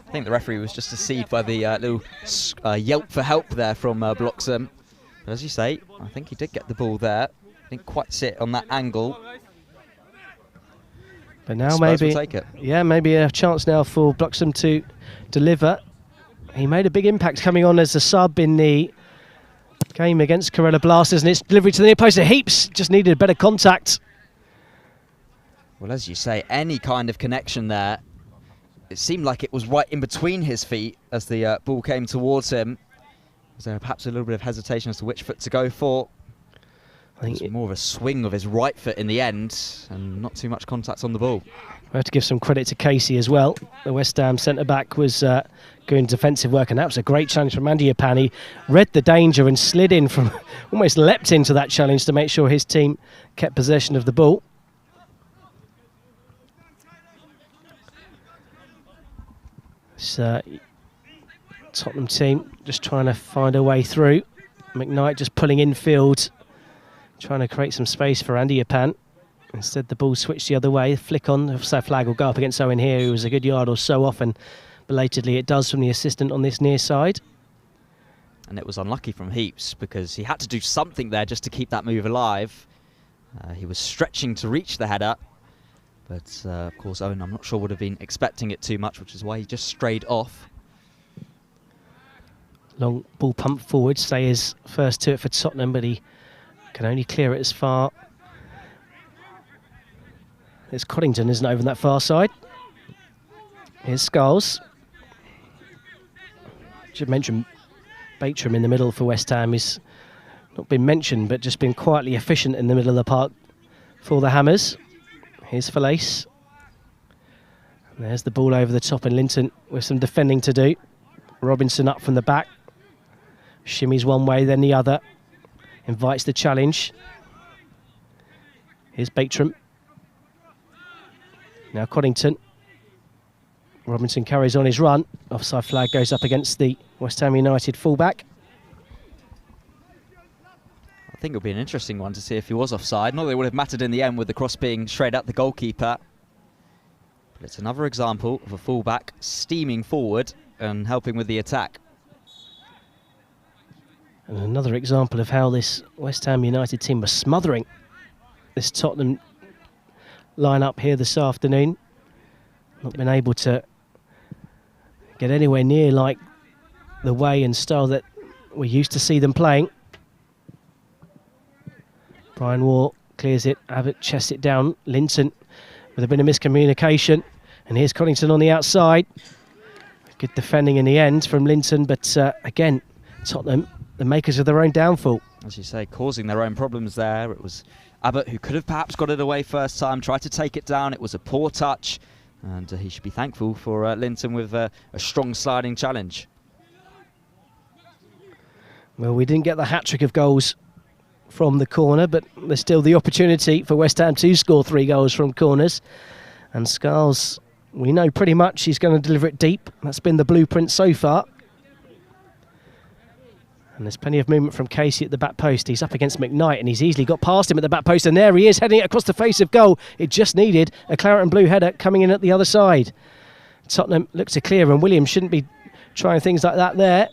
I think the referee was just deceived by the little yelp for help there from Bloxham. But as you say, I think he did get the ball there. Didn't quite sit on that angle. But now Spurs will take it. Yeah, maybe a chance now for Bloxham to deliver. He made a big impact coming on as a sub in the game against Corella Blasters, and its delivery to the near post. Heaps just needed a better contact. Well, as you say, any kind of connection there. It seemed like it was right in between his feet as the ball came towards him. Was there perhaps a little bit of hesitation as to which foot to go for? I think it's more of a swing of his right foot in the end, and not too much contact on the ball. We have to give some credit to Casey as well. The West Ham centre-back was doing defensive work, and that was a great challenge from Andy Yapan. He read the danger and slid in from, almost leapt into that challenge to make sure his team kept possession of the ball. Tottenham team just trying to find a way through. McKnight just pulling infield, trying to create some space for Andy Yapan. Instead the ball switched the other way, flick on, the offside flag will go up against Owen here, who was a good yard or so off, and belatedly it does from the assistant on this near side. And it was unlucky from Heaps because he had to do something there just to keep that move alive. He was stretching to reach the header, but of course Owen, I'm not sure, would have been expecting it too much, which is why he just strayed off. Long ball pump forward, Sayers first to it for Tottenham, but he can only clear it as far. There's Coddington, isn't over on that far side. Here's Skulls. Should mention Baitram in the middle for West Ham. He's not been mentioned, but just been quietly efficient in the middle of the park for the Hammers. Here's Falace. And there's the ball over the top, and Linton with some defending to do. Robinson up from the back. Shimmies one way, then the other. Invites the challenge. Here's Baitram. Now Coddington. Robinson carries on his run. Offside flag goes up against the West Ham United fullback. I think it'll be an interesting one to see if he was offside. Not that it would have mattered in the end with the cross being straight at the goalkeeper. But it's another example of a fullback steaming forward and helping with the attack. And another example of how this West Ham United team was smothering this Tottenham line-up here this afternoon. Not been able to get anywhere near like the way and style that we used to see them playing. Brian Waugh clears it, Abbott chests it down. Linton with a bit of miscommunication. And here's Coddington on the outside. Good defending in the end from Linton, but again, Tottenham, the makers of their own downfall. As you say, causing their own problems there. It was Abbott who could have perhaps got it away first time, tried to take it down. It was a poor touch, And he should be thankful for Linton with a strong sliding challenge. Well, we didn't get the hat-trick of goals from the corner, but there's still the opportunity for West Ham to score 3 goals from corners. And Scarles, we know pretty much he's going to deliver it deep. That's been the blueprint so far. And there's plenty of movement from Casey at the back post. He's up against McKnight, and he's easily got past him at the back post, and there he is, heading it across the face of goal. It just needed a claret and blue header coming in at the other side. Tottenham looks to clear, and Williams shouldn't be trying things like that there.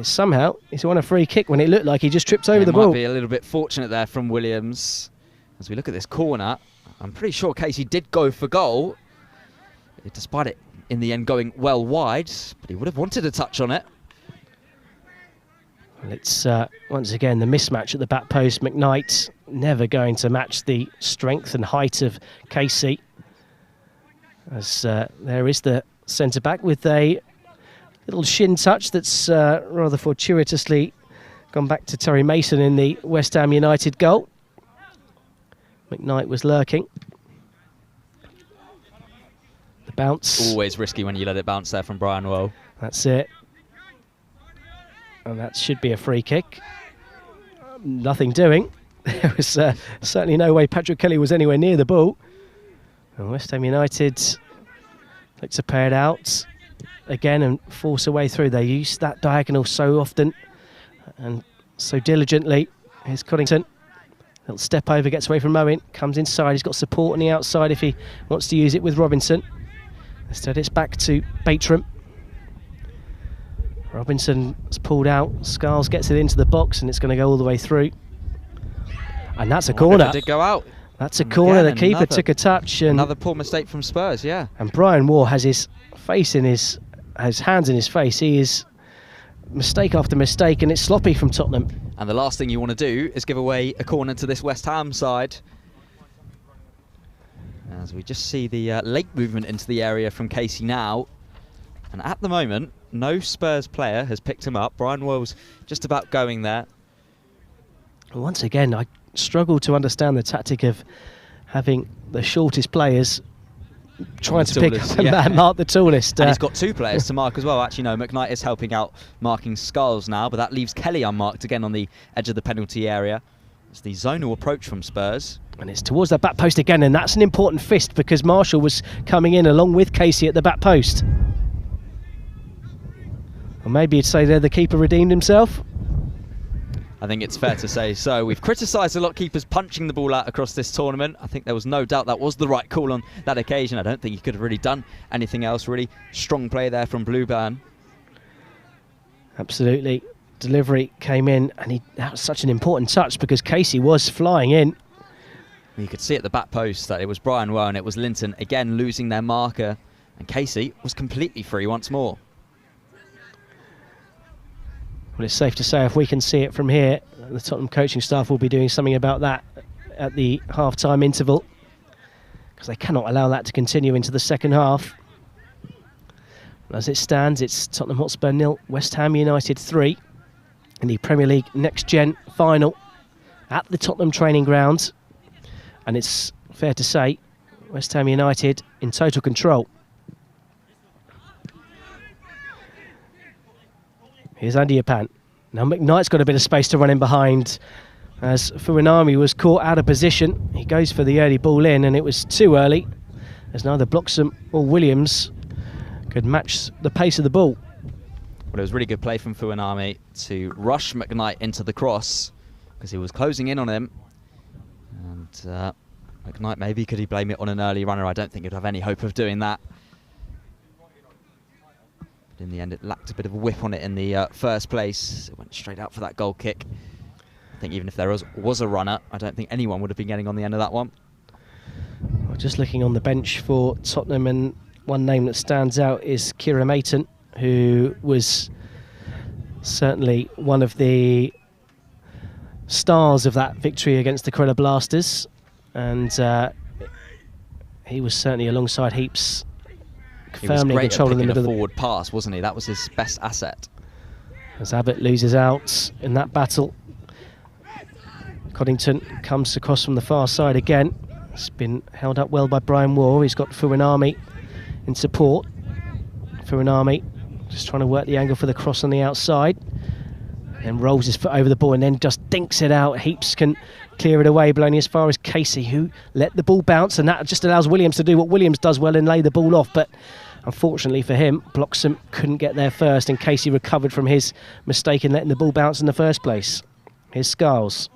Somehow he's won a free kick when it looked like he just tripped over the ball. Might be a little bit fortunate there from Williams. As we look at this corner, I'm pretty sure Casey did go for goal, despite it in the end going well wide, but he would have wanted a touch on it. Well, it's once again the mismatch at the back post. McKnight never going to match the strength and height of Casey. As there is the centre-back with a little shin touch that's rather fortuitously gone back to Terry Mason in the West Ham United goal. McKnight was lurking. The bounce. Always risky when you let it bounce there from Brian Woe. That's it. And that should be a free kick. Nothing doing. There was certainly no way Patrick Kelly was anywhere near the ball. And West Ham United look to pay it out again and force a way through. They use that diagonal so often and so diligently. Here's Coddington. Little step over, gets away from Owen, comes inside. He's got support on the outside if he wants to use it with Robinson. Instead it's back to Batram. Robinson's pulled out. Scarles gets it into the box, and it's going to go all the way through. And that's a corner. It did go out. That's a corner. The keeper took a touch. And another poor mistake from Spurs, yeah. And Brian Moore has his face in his hands in his face. He is mistake after mistake, and it's sloppy from Tottenham. And the last thing you want to do is give away a corner to this West Ham side. As we just see the late movement into the area from Casey now. And at the moment, no Spurs player has picked him up. Brian Woe's just about going there. Once again, I struggle to understand the tactic of having the shortest players trying to pick up and mark the tallest. And he's got 2 players to mark as well. Actually, no, McKnight is helping out marking Scarles now, but that leaves Kelly unmarked again on the edge of the penalty area. It's the zonal approach from Spurs. And it's towards that back post again, and that's an important fist because Marshall was coming in along with Casey at the back post. Or maybe you'd say there the keeper redeemed himself. I think it's fair to say so. We've criticised a lot of keepers punching the ball out across this tournament. I think there was no doubt that was the right call on that occasion. I don't think he could have really done anything else. Really strong play there from Blueburn. Absolutely. Delivery came in, and that was such an important touch because Casey was flying in. You could see at the back post that it was Brian Woe and it was Linton again losing their marker, and Casey was completely free once more. Well, it's safe to say if we can see it from here, the Tottenham coaching staff will be doing something about that at the half-time interval because they cannot allow that to continue into the second half. As it stands, it's Tottenham Hotspur 0, West Ham United 3 in the Premier League Next Gen final at the Tottenham training ground. And it's fair to say West Ham United in total control. Here's Andy Yapan. Now McKnight's got a bit of space to run in behind as Fuinami was caught out of position. He goes for the early ball in, and it was too early as neither Bloxham or Williams could match the pace of the ball. Well, it was really good play from Fuinami to rush McKnight into the cross because he was closing in on him. And McKnight, maybe could he blame it on an early runner? I don't think he'd have any hope of doing that. But in the end, it lacked a bit of a whip on it in the first place. It went straight out for that goal kick. I think even if there was a runner, I don't think anyone would have been getting on the end of that one. Well, just looking on the bench for Tottenham, and one name that stands out is Kieran Mayton, who was certainly one of the stars of that victory against the Corella Blasters, and he was certainly alongside Heaps, firmly controlling the middle of the forward pass, wasn't he? That was his best asset. As Abbott loses out in that battle, Coddington comes across from the far side again. It's been held up well by Brian Waugh. He's got Fuinami in support. Fuinami just trying to work the angle for the cross on the outside. And rolls his foot over the ball and then just dinks it out. Heaps can clear it away, but only as far as Casey, who let the ball bounce, and that just allows Williams to do what Williams does well and lay the ball off. But unfortunately for him, Bloxham couldn't get there first, and Casey recovered from his mistake in letting the ball bounce in the first place. Here's Skiles.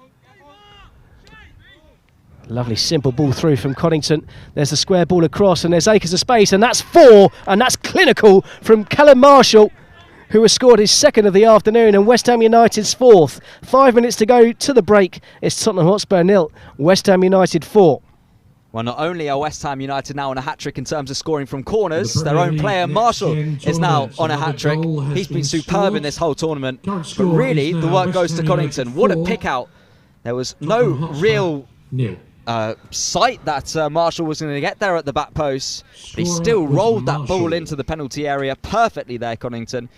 Lovely simple ball through from Coddington. There's the square ball across, and there's acres of space, and that's 4, and that's clinical from Callum Marshall, who has scored his second of the afternoon, and West Ham United's 4th. 5 minutes to go to the break. It's Tottenham Hotspur 0, West Ham United 4. Well, not only are West Ham United now on a hat-trick in terms of scoring from corners, their own player Marshall is now on a hat-trick. He's been superb in this whole tournament, but really the work goes to Coddington. What a pick-out. There was no real sight that Marshall was going to get there at the back post, but he still rolled that ball into the penalty area perfectly there, Coddington.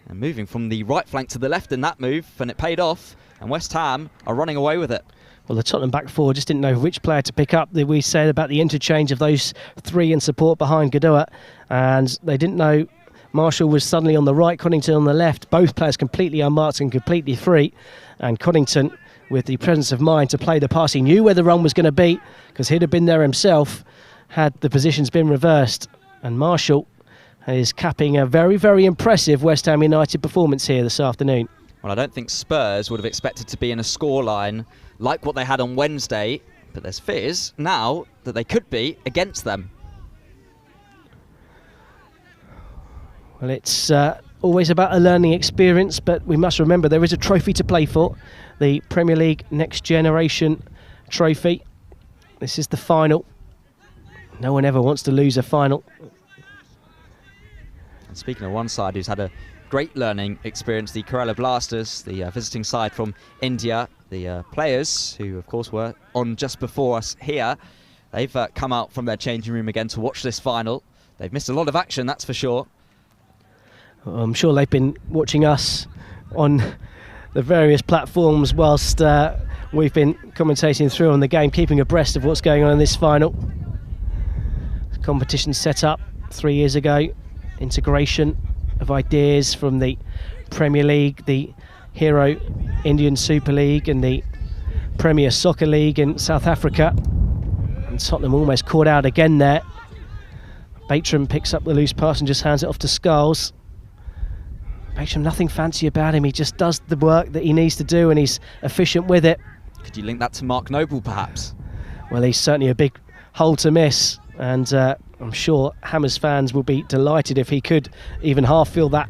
And moving from the right flank to the left in that move, and it paid off, and West Ham are running away with it. Well, the Tottenham back four just didn't know which player to pick up. We said about the interchange of those 3 in support behind Godoa, and they didn't know Marshall was suddenly on the right, Coddington on the left. Both players completely unmarked and completely free, and Coddington, with the presence of mind to play the pass, he knew where the run was going to be because he'd have been there himself had the positions been reversed. And Marshall is capping a very, very impressive West Ham United performance here this afternoon. Well, I don't think Spurs would have expected to be in a scoreline like what they had on Wednesday, but there's fears now that they could be against them. Well, it's always about a learning experience, but we must remember there is a trophy to play for, the Premier League Next Generation Trophy. This is the final. No one ever wants to lose a final. And speaking of one side who's had a great learning experience, the Kerala Blasters, the visiting side from India, the players who of course were on just before us here, they've come out from their changing room again to watch this final. They've missed a lot of action, that's for sure. I'm sure they've been watching us on the various platforms whilst we've been commentating through on the game, keeping abreast of what's going on in this final. The competition set up 3 years ago, integration of ideas from the Premier League, the Hero Indian Super League and the Premier Soccer League in South Africa. And Tottenham almost caught out again there. Baitram picks up the loose pass and just hands it off to Skulls. Baitram, nothing fancy about him, he just does the work that he needs to do and he's efficient with it. Could you link that to Mark Noble perhaps? Well, he's certainly a big hole to miss, and I'm sure Hammers fans will be delighted if he could even half fill that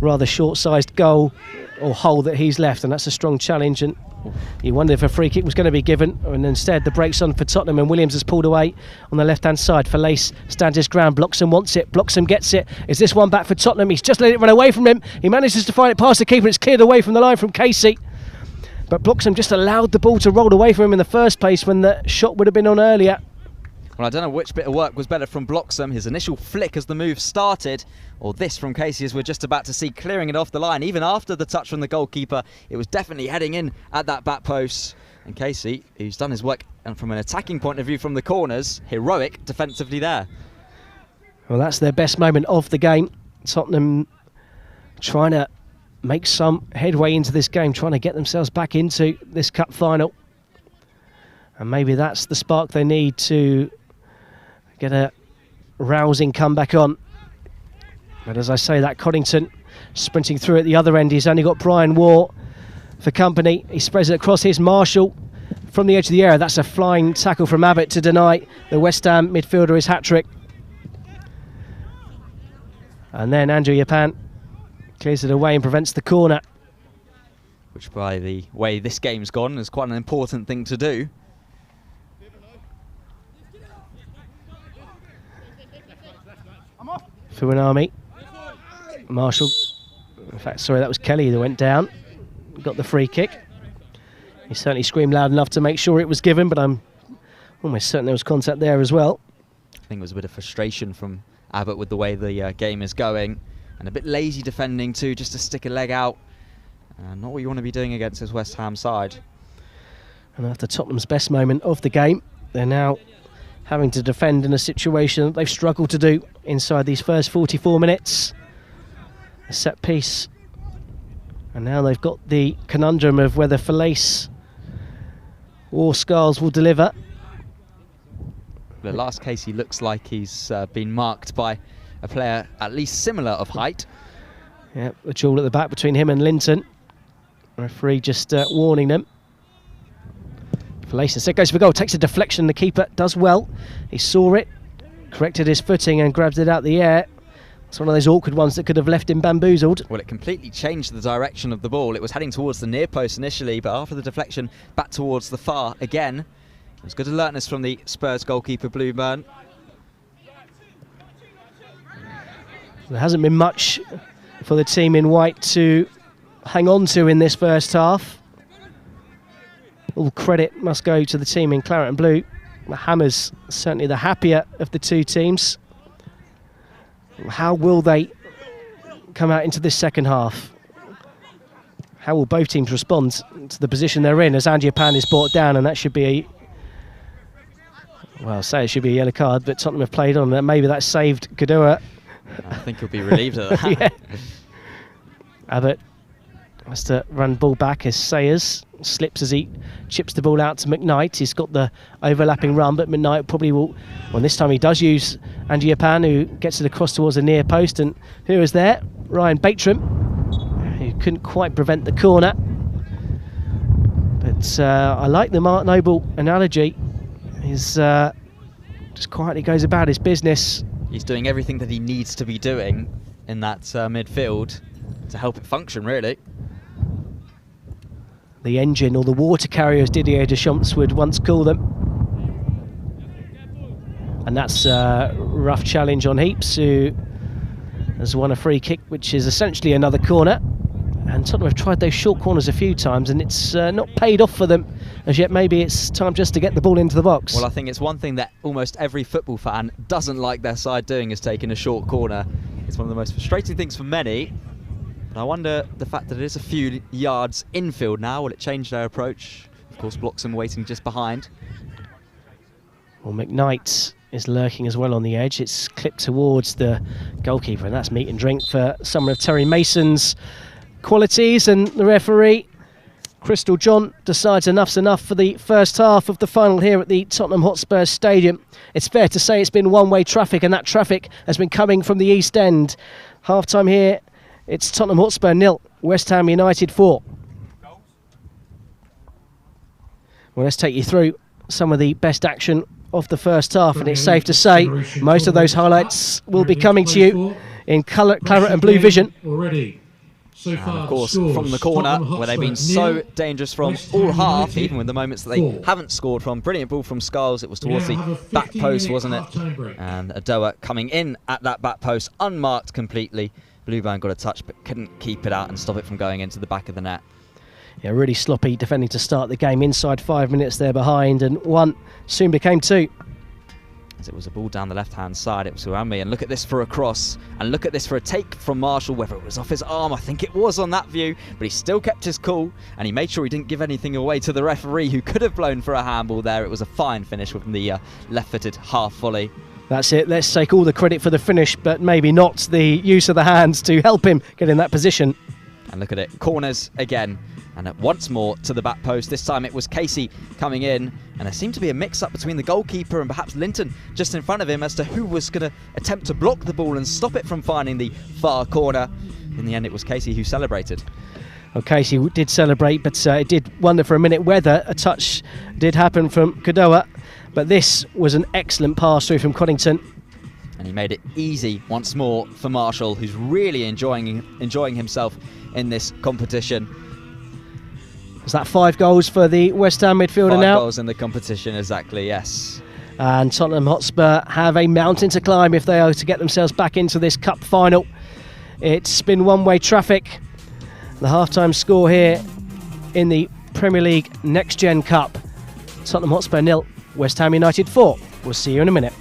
rather short-sized goal or hole that he's left, and that's a strong challenge. And you wonder if a free kick was going to be given, and instead the break's on for Tottenham, and Williams has pulled away on the left-hand side. Falaise stands his ground. Bloxham wants it. Bloxham gets it. Is this one back for Tottenham? He's just let it run away from him. He manages to find it past the keeper. It's cleared away from the line from Casey. But Bloxham just allowed the ball to roll away from him in the first place when the shot would have been on earlier. Well, I don't know which bit of work was better from Bloxham, his initial flick as the move started, or this from Casey as we're just about to see clearing it off the line. Even after the touch from the goalkeeper, it was definitely heading in at that back post. And Casey, who's done his work and from an attacking point of view from the corners, heroic defensively there. Well, that's their best moment of the game. Tottenham trying to make some headway into this game, trying to get themselves back into this cup final. And maybe that's the spark they need to get a rousing comeback on. But as I say, that Coddington sprinting through at the other end. He's only got Brian Waugh for company. He spreads it across. Here's Marshall from the edge of the area. That's a flying tackle from Abbott to deny the West Ham midfielder his hat-trick. And then Andrew Yapan clears it away and prevents the corner. Which, by the way this game's gone, is quite an important thing to do. Fuinami. Marshall. In fact, sorry, that was Kelly that went down. Got the free kick. He certainly screamed loud enough to make sure it was given, but I'm almost certain there was contact there as well. I think it was a bit of frustration from Abbott with the way the game is going. And a bit lazy defending too, just to stick a leg out. Not what you want to be doing against his West Ham side. And after Tottenham's best moment of the game, they're now having to defend in a situation that they've struggled to do inside these first 44 minutes. A set piece. And now they've got the conundrum of whether Falaise or Scarles will deliver. The last case, he looks like he's been marked by a player at least similar of height. Yeah, a duel at the back between him and Linton. Referee just warning them. Falaise instead goes for goal, takes a deflection. The keeper does well. He saw it, corrected his footing and grabs it out the air. It's one of those awkward ones that could have left him bamboozled. Well, it completely changed the direction of the ball. It was heading towards the near post initially, but after the deflection, back towards the far again. It was good alertness from the Spurs goalkeeper, Blueburn. There hasn't been much for the team in white to hang on to in this first half. All credit must go to the team in claret and blue. The Hammers certainly the happier of the two teams. How will they come out into this second half? How will both teams respond to the position they're in as Andjiapan is brought down, and that should be it should be a yellow card, but Tottenham have played on that. Maybe that saved Godoa. I think he'll be relieved of that. Yeah. Abbott has to run ball back as Sayers slips as he chips the ball out to McKnight. He's got the overlapping run, but McKnight probably will. Well, this time he does use Andjiapan, who gets it across towards the near post. And who is there? Ryan Batram, who couldn't quite prevent the corner. But I like the Mark Noble analogy. He's just quietly goes about his business. He's doing everything that he needs to be doing in that midfield to help it function, really. The engine, or the water carrier, as Didier Deschamps would once call them. And that's a rough challenge on Heaps, who has won a free kick, which is essentially another corner. And Tottenham have tried those short corners a few times, and it's not paid off for them as yet. Maybe it's time just to get the ball into the box. Well, I think it's one thing that almost every football fan doesn't like their side doing, is taking a short corner. It's one of the most frustrating things for many. I wonder the fact that it is a few yards infield now, will it change their approach? Of course, Bloxham waiting just behind. Well, McKnight is lurking as well on the edge. It's clipped towards the goalkeeper, and that's meat and drink for some of Terry Mason's qualities. And the referee, Crystal John, decides enough's enough for the first half of the final here at the Tottenham Hotspur Stadium. It's fair to say it's been one-way traffic, and that traffic has been coming from the East End. Half-time here. It's Tottenham Hotspur 0, West Ham United 4. Well, let's take you through some of the best action of the first half, and it's safe to say most of those highlights will be coming to you in claret and blue vision. So and far, of course, scores, from the corner, where they've been so dangerous from all half, even with the moments that they haven't scored from. Brilliant ball from Scarles. It was towards the back post, wasn't it? And Adoa coming in at that back post, unmarked completely. Blueburn got a touch, but couldn't keep it out and stop it from going into the back of the net. Yeah, really sloppy defending to start the game. Inside 5 minutes they're behind, and one soon became two. As it was a ball down the left-hand side, it was Urambi, and look at this for a cross, and look at this for a take from Marshall, whether it was off his arm, I think it was on that view, but he still kept his cool, and he made sure he didn't give anything away to the referee, who could have blown for a handball there. It was a fine finish with the left-footed half volley. That's it. Let's take all the credit for the finish, but maybe not the use of the hands to help him get in that position. And look at it, corners again, and once more to the back post. This time it was Casey coming in, and there seemed to be a mix-up between the goalkeeper and perhaps Linton just in front of him as to who was going to attempt to block the ball and stop it from finding the far corner. In the end, it was Casey who celebrated. Well, Casey did celebrate, but it did wonder for a minute whether a touch did happen from Godoa. But this was an excellent pass through from Coddington. And he made it easy once more for Marshall, who's really enjoying himself in this competition. Is that 5 goals for the West Ham midfielder 5 now? 5 goals in the competition, exactly, yes. And Tottenham Hotspur have a mountain to climb if they are to get themselves back into this cup final. It's been one-way traffic. The half-time score here in the Premier League Next Gen Cup. Tottenham Hotspur 0, West Ham United 4. We'll see you in a minute.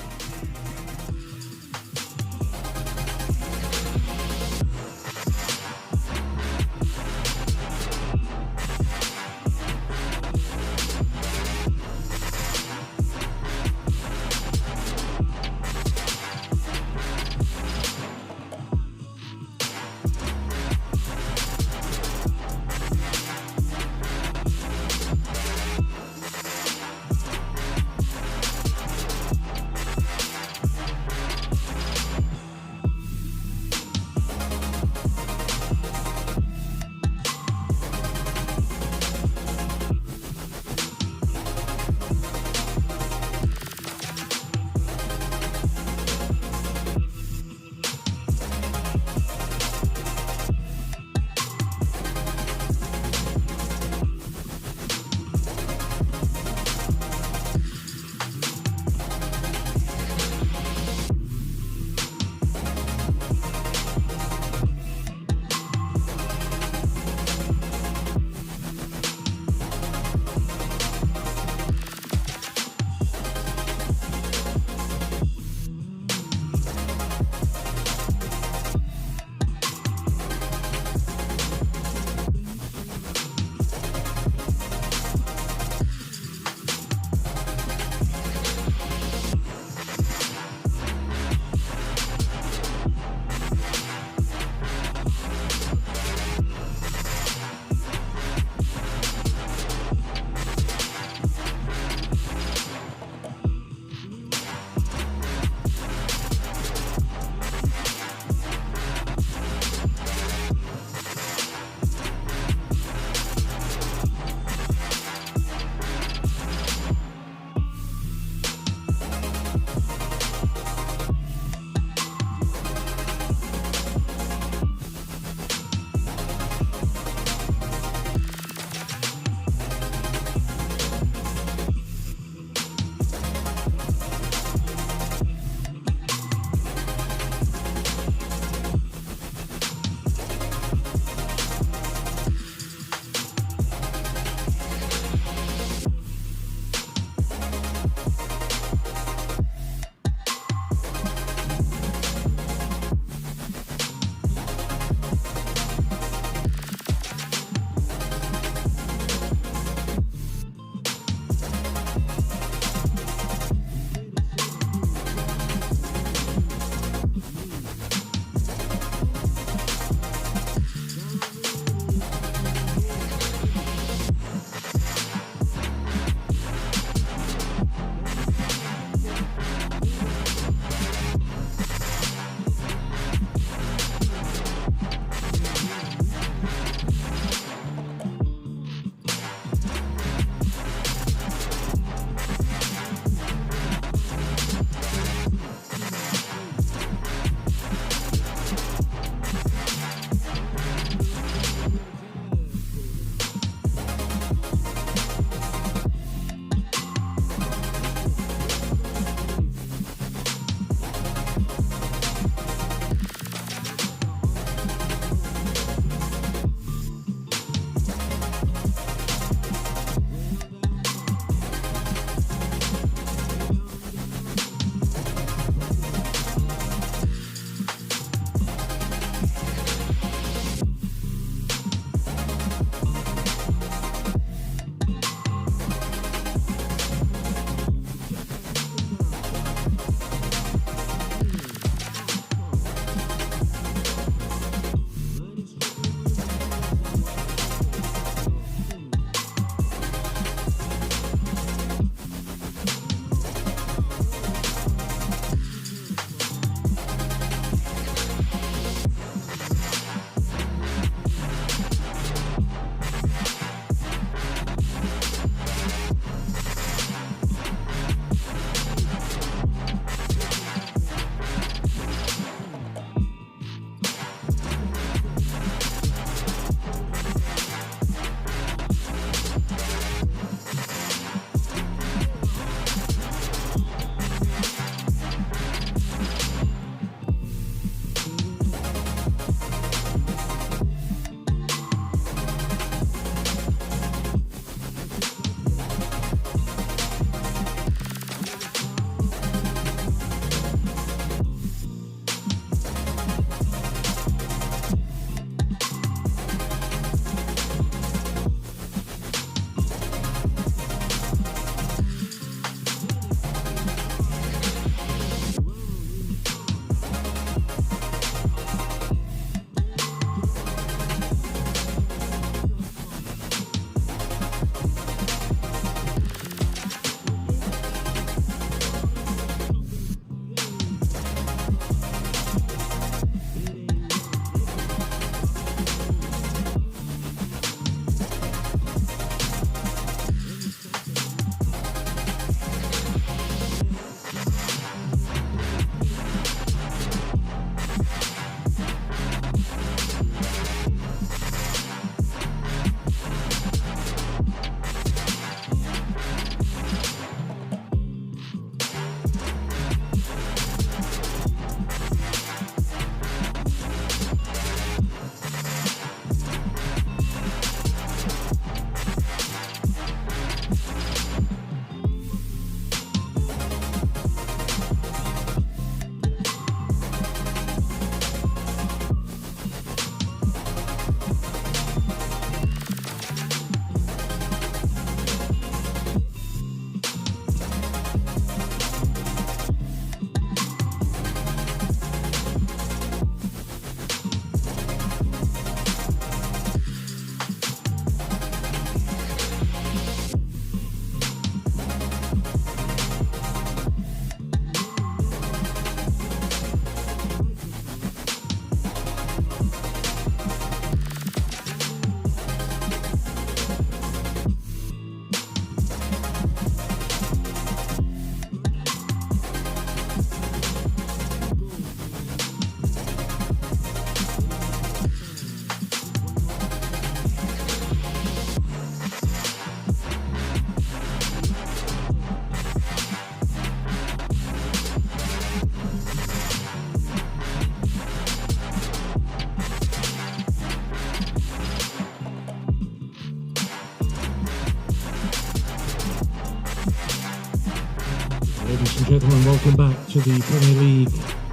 gentlemen, welcome back to the Premier League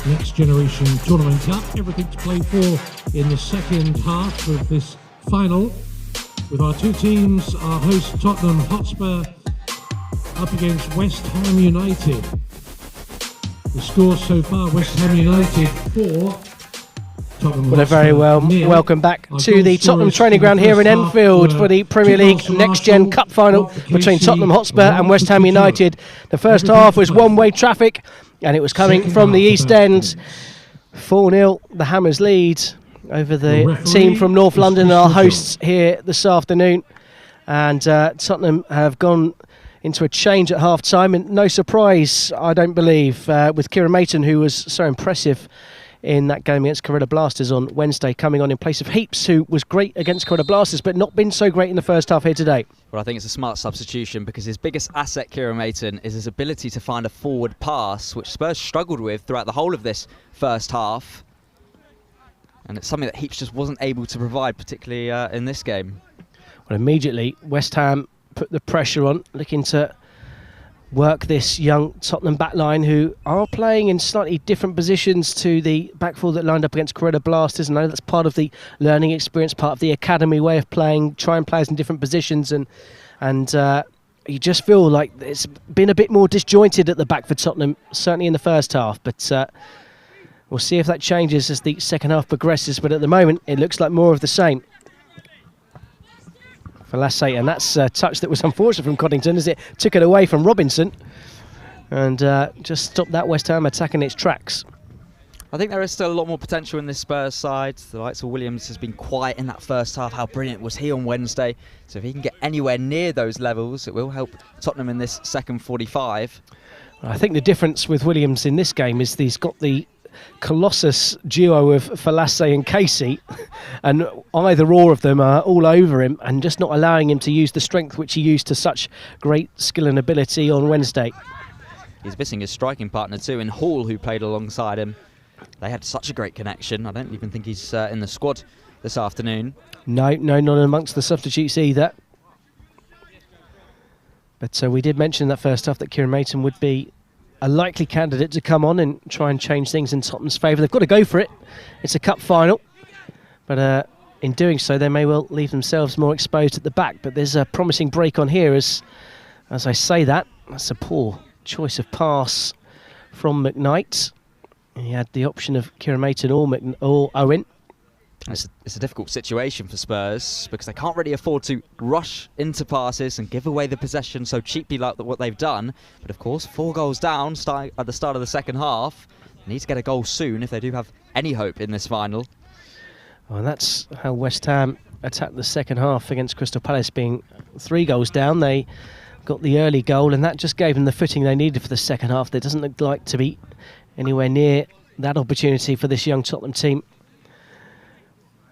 Next Generation Tournament Cup. Everything to play for in the second half of this final, with our two teams, our host Tottenham Hotspur up against West Ham United. The score so far, West Ham United 4. Well, very well. Welcome back to the Tottenham training ground here in Enfield for the Premier League Next Gen Cup final between Tottenham Hotspur and West Ham United. The first half was one-way traffic, and it was coming from the East End. 4-0, the Hammers lead over the team from North London, our hosts here this afternoon. And Tottenham have gone into a change at half-time, and no surprise, I don't believe, with Kieran Mayton, who was so impressive in that game against Corella Blasters on Wednesday, coming on in place of Heaps, who was great against Corella Blasters but not been so great in the first half here today. Well, I think it's a smart substitution because his biggest asset, Kieran Mayton, is his ability to find a forward pass, which Spurs struggled with throughout the whole of this first half. And it's something that Heaps just wasn't able to provide, particularly in this game. Well, immediately, West Ham put the pressure on, looking to work this young Tottenham backline, who are playing in slightly different positions to the back four that lined up against Corella Blasters. And I know that's part of the learning experience, part of the academy way of playing, trying players in different positions, and you just feel like it's been a bit more disjointed at the back for Tottenham, certainly in the first half. But we'll see if that changes as the second half progresses. But at the moment, it looks like more of the same. Falasse, and that's a touch that was unfortunate from Coddington as it took it away from Robinson and just stopped that West Ham attack in its tracks. I think there is still a lot more potential in this Spurs side. The likes of Williams has been quiet in that first half. How brilliant was he on Wednesday? So if he can get anywhere near those levels, it will help Tottenham in this second 45. I think the difference with Williams in this game is he's got the Colossus duo of Falasse and Casey, and either or of them are all over him and just not allowing him to use the strength which he used to such great skill and ability on Wednesday. He's missing his striking partner too in Hall, who played alongside him. They had such a great connection. I don't even think he's in the squad this afternoon. No, not amongst the substitutes either. But we did mention in that first half that Kieran Mayton would be a likely candidate to come on and try and change things in Tottenham's favour. They've got to go for it. It's a cup final. But in doing so, they may well leave themselves more exposed at the back. But there's a promising break on here as I say that. That's a poor choice of pass from McKnight. He had the option of Kieran Mayton or Owen. It's a difficult situation for Spurs because they can't really afford to rush into passes and give away the possession so cheaply like what they've done. But of course, 4 goals down at the start of the second half. They need to get a goal soon if they do have any hope in this final. Well, and that's how West Ham attacked the second half against Crystal Palace, being 3 goals down. They got the early goal and that just gave them the footing they needed for the second half. There doesn't look like to be anywhere near that opportunity for this young Tottenham team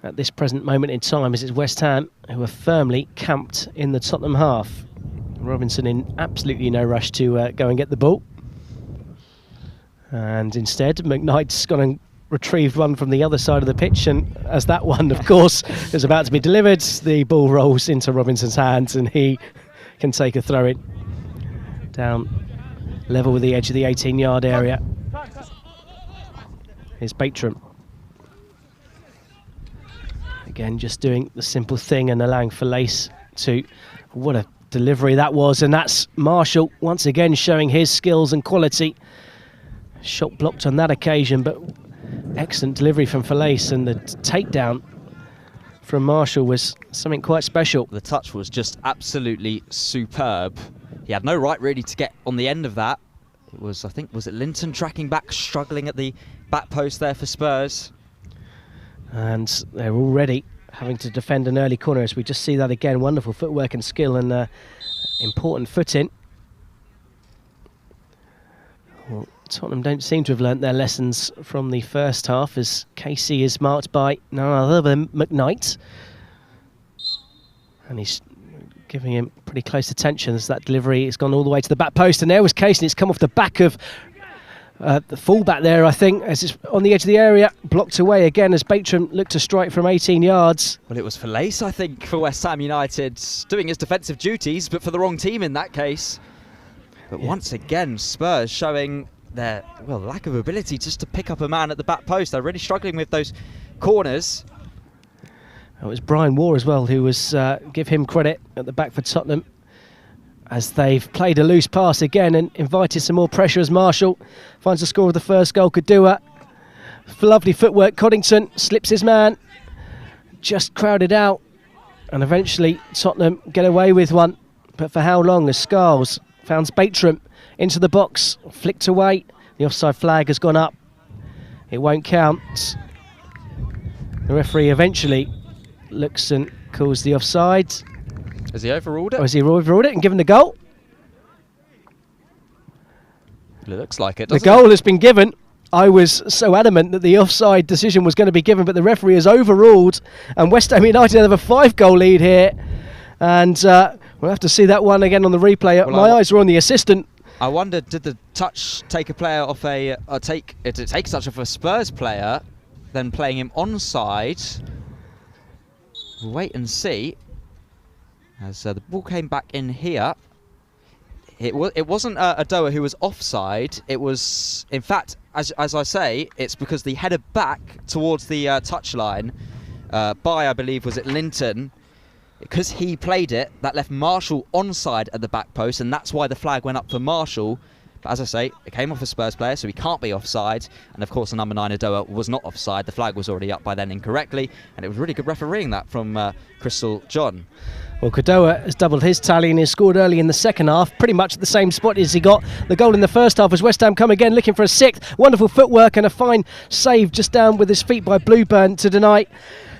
at this present moment in time, as it's West Ham who are firmly camped in the Tottenham half. Robinson in absolutely no rush to go and get the ball. And instead, McKnight's gone and retrieved one from the other side of the pitch, and as that one, of course, is about to be delivered, the ball rolls into Robinson's hands and he can take a throw-in down level with the edge of the 18-yard area. Here's Baitram. Again, just doing the simple thing and allowing Falasse to... What a delivery that was, and that's Marshall once again showing his skills and quality. Shot blocked on that occasion, but excellent delivery from Falasse, and the takedown from Marshall was something quite special. The touch was just absolutely superb. He had no right really to get on the end of that. It was, I think, was it Linton tracking back, struggling at the back post there for Spurs. And they're already having to defend an early corner, as we just see that again. Wonderful footwork and skill, and important footing. Well, Tottenham don't seem to have learnt their lessons from the first half, as Casey is marked by none other than McKnight. And he's giving him pretty close attention as that delivery has gone all the way to the back post. And there was Casey, and it's come off the back of the fullback there, I think, as it's on the edge of the area, blocked away again as Baitram looked to strike from 18 yards. Well, it was Falasse, I think, for West Ham United, doing his defensive duties, but for the wrong team in that case. But once again, Spurs showing their lack of ability just to pick up a man at the back post. They're really struggling with those corners. It was Brian Waugh as well who was, give him credit, at the back for Tottenham, as they've played a loose pass again and invited some more pressure as Marshall finds the score of the first goal. Kadua, lovely footwork. Coddington slips his man, just crowded out, and eventually Tottenham get away with one. But for how long? As Scarles found Batram into the box, flicked away. The offside flag has gone up. It won't count. The referee eventually looks and calls the offside. Has he overruled it? Or has he overruled it and given the goal? It looks like it, The doesn't goal has been given. I was so adamant that the offside decision was going to be given, but the referee has overruled, and West Ham United have a 5-goal lead here. And we'll have to see that one again on the replay. Well, My eyes are on the assistant. I wondered, did the touch take a player off a take touch off a Spurs player, then playing him onside? We'll wait and see. As the ball came back in here, it wasn't Adoa who was offside. It was, in fact, as I say, it's because the header back towards the touchline by, I believe, was it Linton? Because he played it, that left Marshall onside at the back post, and that's why the flag went up for Marshall. But as I say, it came off a Spurs player, so he can't be offside. And of course, the number 9 Adoa was not offside. The flag was already up by then incorrectly, and it was really good refereeing that from Crystal John. Well, Kadoa has doubled his tally and has scored early in the second half, pretty much at the same spot as he got the goal in the first half, as West Ham come again looking for a 6th. Wonderful footwork and a fine save just down with his feet by Blueburn to deny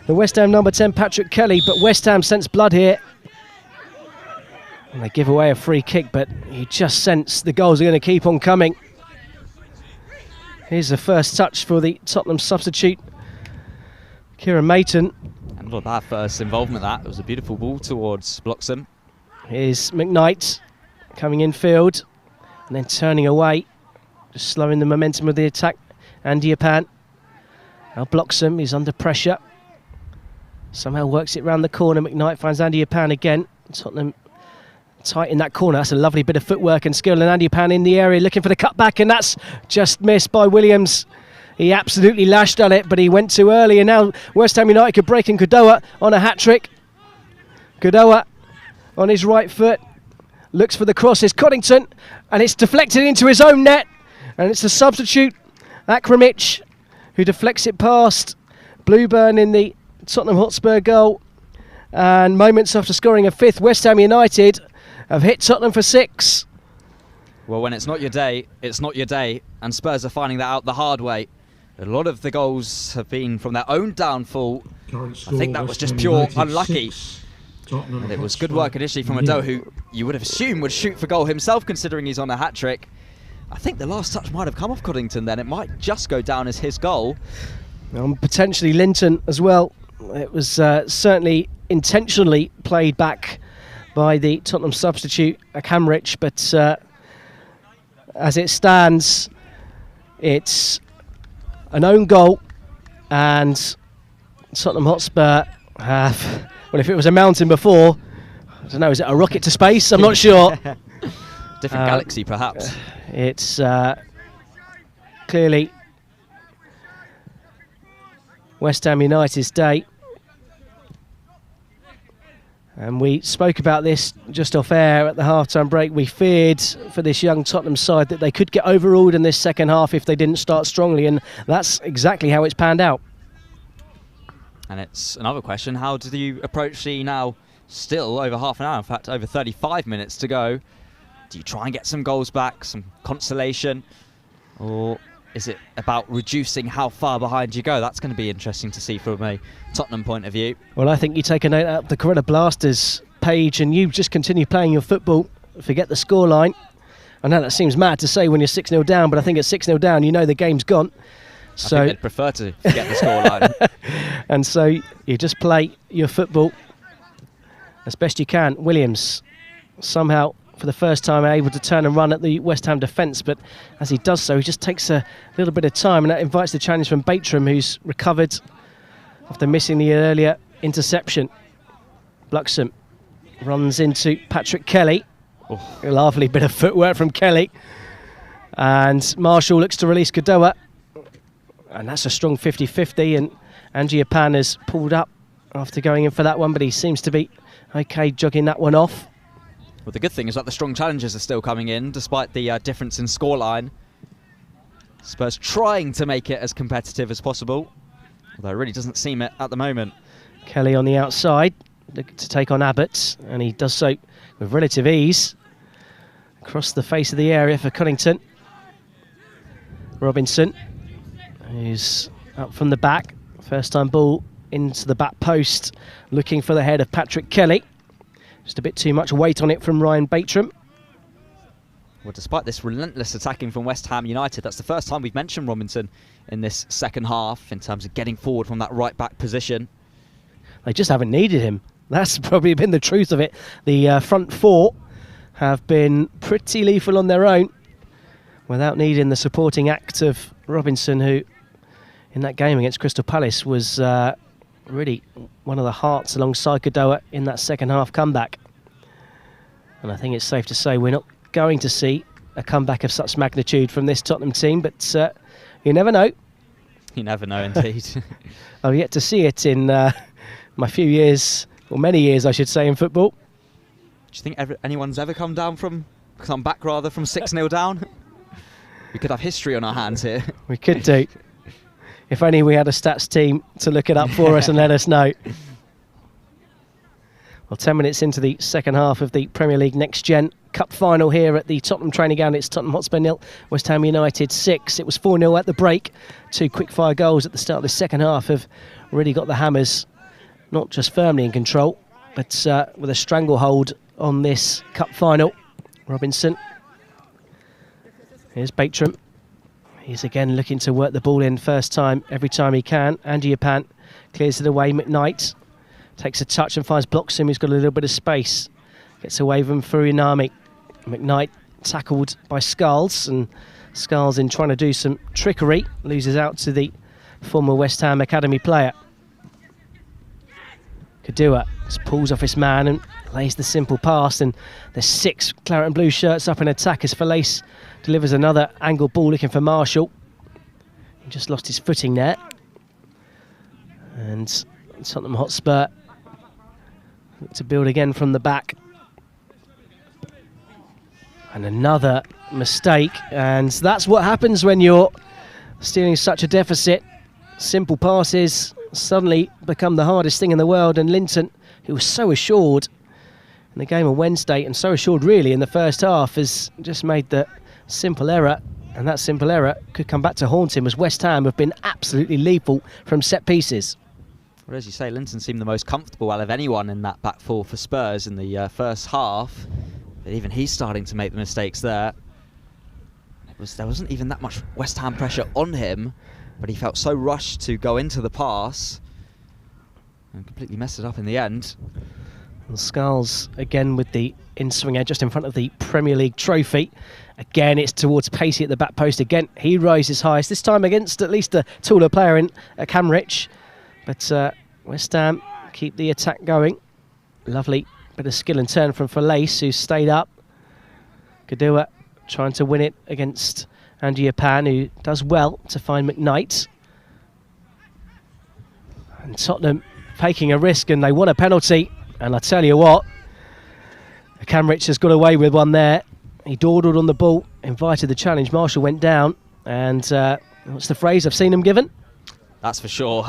the West Ham number 10 Patrick Kelly. But West Ham sense blood here, and they give away a free kick, but you just sense the goals are going to keep on coming. Here's the first touch for the Tottenham substitute, Kieran Mayton. And look, that first involvement, it was a beautiful ball towards Bloxham. Here's McKnight coming in field and then turning away, just slowing the momentum of the attack. Andy Apan now blocks him, he's under pressure. Somehow works it round the corner. McKnight finds Andy Apan again. Tottenham tight in that corner. That's a lovely bit of footwork and skill. And Andy Apan in the area looking for the cutback, and that's just missed by Williams. He absolutely lashed at it, but he went too early, and now West Ham United could break in. Kadoa on a hat-trick. Kadoa on his right foot. Looks for the cross. It's Coddington, and it's deflected into his own net. And it's the substitute, Akramich, who deflects it past Blueburn in the Tottenham Hotspur goal. And moments after scoring a 5th, West Ham United have hit Tottenham for 6. Well, when it's not your day, it's not your day, and Spurs are finding that out the hard way. A lot of the goals have been from their own downfall. I think that was just pure unlucky. And it was good work initially from Adoa, who you would have assumed would shoot for goal himself, considering he's on a hat-trick. I think the last touch might have come off Coddington then. It might just go down as his goal. Potentially Linton as well. It was certainly intentionally played back by the Tottenham substitute, Hamrich, but as it stands, it's an own goal, and Tottenham Hotspur have, well, if it was a mountain before, I don't know, is it a rocket to space? I'm not sure. Different galaxy, perhaps. It's clearly West Ham United's day. And we spoke about this just off air at the half-time break. We feared for this young Tottenham side that they could get overruled in this second half if they didn't start strongly, and that's exactly how it's panned out. And it's another question, how do you approach the now still over half an hour, in fact over 35 minutes to go? Do you try and get some goals back, some consolation, or is it about reducing how far behind you go? That's going to be interesting to see from a Tottenham point of view. Well, I think you take a note out of the Corella Blasters page and you just continue playing your football, forget the scoreline. I know that seems mad to say when you're 6-0 down, but I think at 6-0 down, you know the game's gone. So I think they'd prefer to forget the scoreline. And so you just play your football as best you can. Williams somehow, for the first time, able to turn and run at the West Ham defence, but as he does so, he just takes a little bit of time, and that invites the challenge from Batram, who's recovered after missing the earlier interception. Bluxham runs into Patrick Kelly. A lovely bit of footwork from Kelly. And Marshall looks to release Kadoa. And that's a strong 50-50. And Angie Pan has pulled up after going in for that one, but he seems to be okay jogging that one off. Well, the good thing is that the strong challengers are still coming in, despite the difference in scoreline. Spurs trying to make it as competitive as possible, although it really doesn't seem it at the moment. Kelly on the outside to take on Abbott, and he does so with relative ease. Across the face of the area for Cunnington. Robinson, who's up from the back. First time ball into the back post, looking for the head of Patrick Kelly. Just a bit too much weight on it from Ryan Batram. Well, despite this relentless attacking from West Ham United, that's the first time we've mentioned Robinson in this second half in terms of getting forward from that right-back position. They just haven't needed him. That's probably been the truth of it. The front four have been pretty lethal on their own without needing the supporting act of Robinson, who in that game against Crystal Palace was really one of the hearts alongside Kadoa in that second half comeback. And I think it's safe to say we're not going to see a comeback of such magnitude from this Tottenham team, but you never know. You never know, indeed. I've yet to see it in my few years, or many years I should say, in football. Do you think anyone's ever come back from 6-0 down? We could have history on our hands here. We could do. If only we had a stats team to look it up for us and let us know. Well, 10 minutes into the second half of the Premier League Next Gen Cup final here at the Tottenham training ground. It's Tottenham Hotspur 0, West Ham United 6. It was 4-0 at the break. 2 quick-fire goals at the start of the second half have really got the Hammers not just firmly in control, but with a stranglehold on this cup final. Robinson. Here's Batram. He's again looking to work the ball in first time, every time he can. Andy Yapan clears it away. McKnight takes a touch and finds Bloxham, who's got a little bit of space. Gets away from Furinami. McKnight tackled by Skulls, and Skulls, in trying to do some trickery, loses out to the former West Ham Academy player. Kadua just pulls off his man and lays the simple pass, and there's 6 claret and blue shirts up in attack as Falaise delivers another angle ball looking for Marshall. He just lost his footing there. And Tottenham Hotspur look to build again from the back. And another mistake, and that's what happens when you're stealing such a deficit. Simple passes suddenly become the hardest thing in the world, and Linton, who was so assured in the game on Wednesday, and so assured really in the first half, has just made the simple error, and that simple error could come back to haunt him, as West Ham have been absolutely lethal from set pieces. Well, as you say, Linton seemed the most comfortable out of anyone in that back four for Spurs in the first half, but even he's starting to make the mistakes there. There wasn't even that much West Ham pressure on him, but he felt so rushed to go into the pass and completely messed it up in the end. And Skulls again with the in-swinger just in front of the Premier League trophy. Again, it's towards Pacey at the back post. Again, he rises highest, this time against at least a taller player in Camrich. But West Ham keep the attack going. Lovely bit of skill and turn from Falaise, who stayed up. Kadua trying to win it against Andy Yapan, who does well to find McKnight. And Tottenham taking a risk, and they want a penalty. And I tell you what, Camrich has got away with one there. He dawdled on the ball, invited the challenge. Marshall went down, and what's the phrase I've seen him given? That's for sure.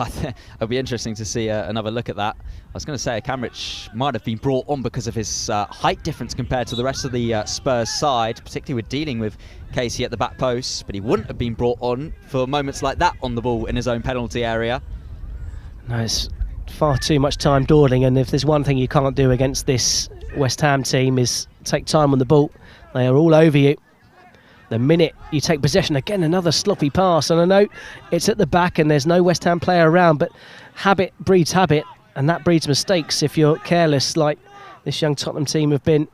It'll be interesting to see another look at that. I was going to say Camrich might have been brought on because of his height difference compared to the rest of the Spurs side, particularly with dealing with Casey at the back post, but he wouldn't have been brought on for moments like that on the ball in his own penalty area. No, it's far too much time dawdling, and if there's one thing you can't do against this West Ham team is take time on the ball. They are all over you. The minute you take possession, again another sloppy pass, and I know it's at the back and there's no West Ham player around, but habit breeds habit, and that breeds mistakes if you're careless, like this young Tottenham team have been.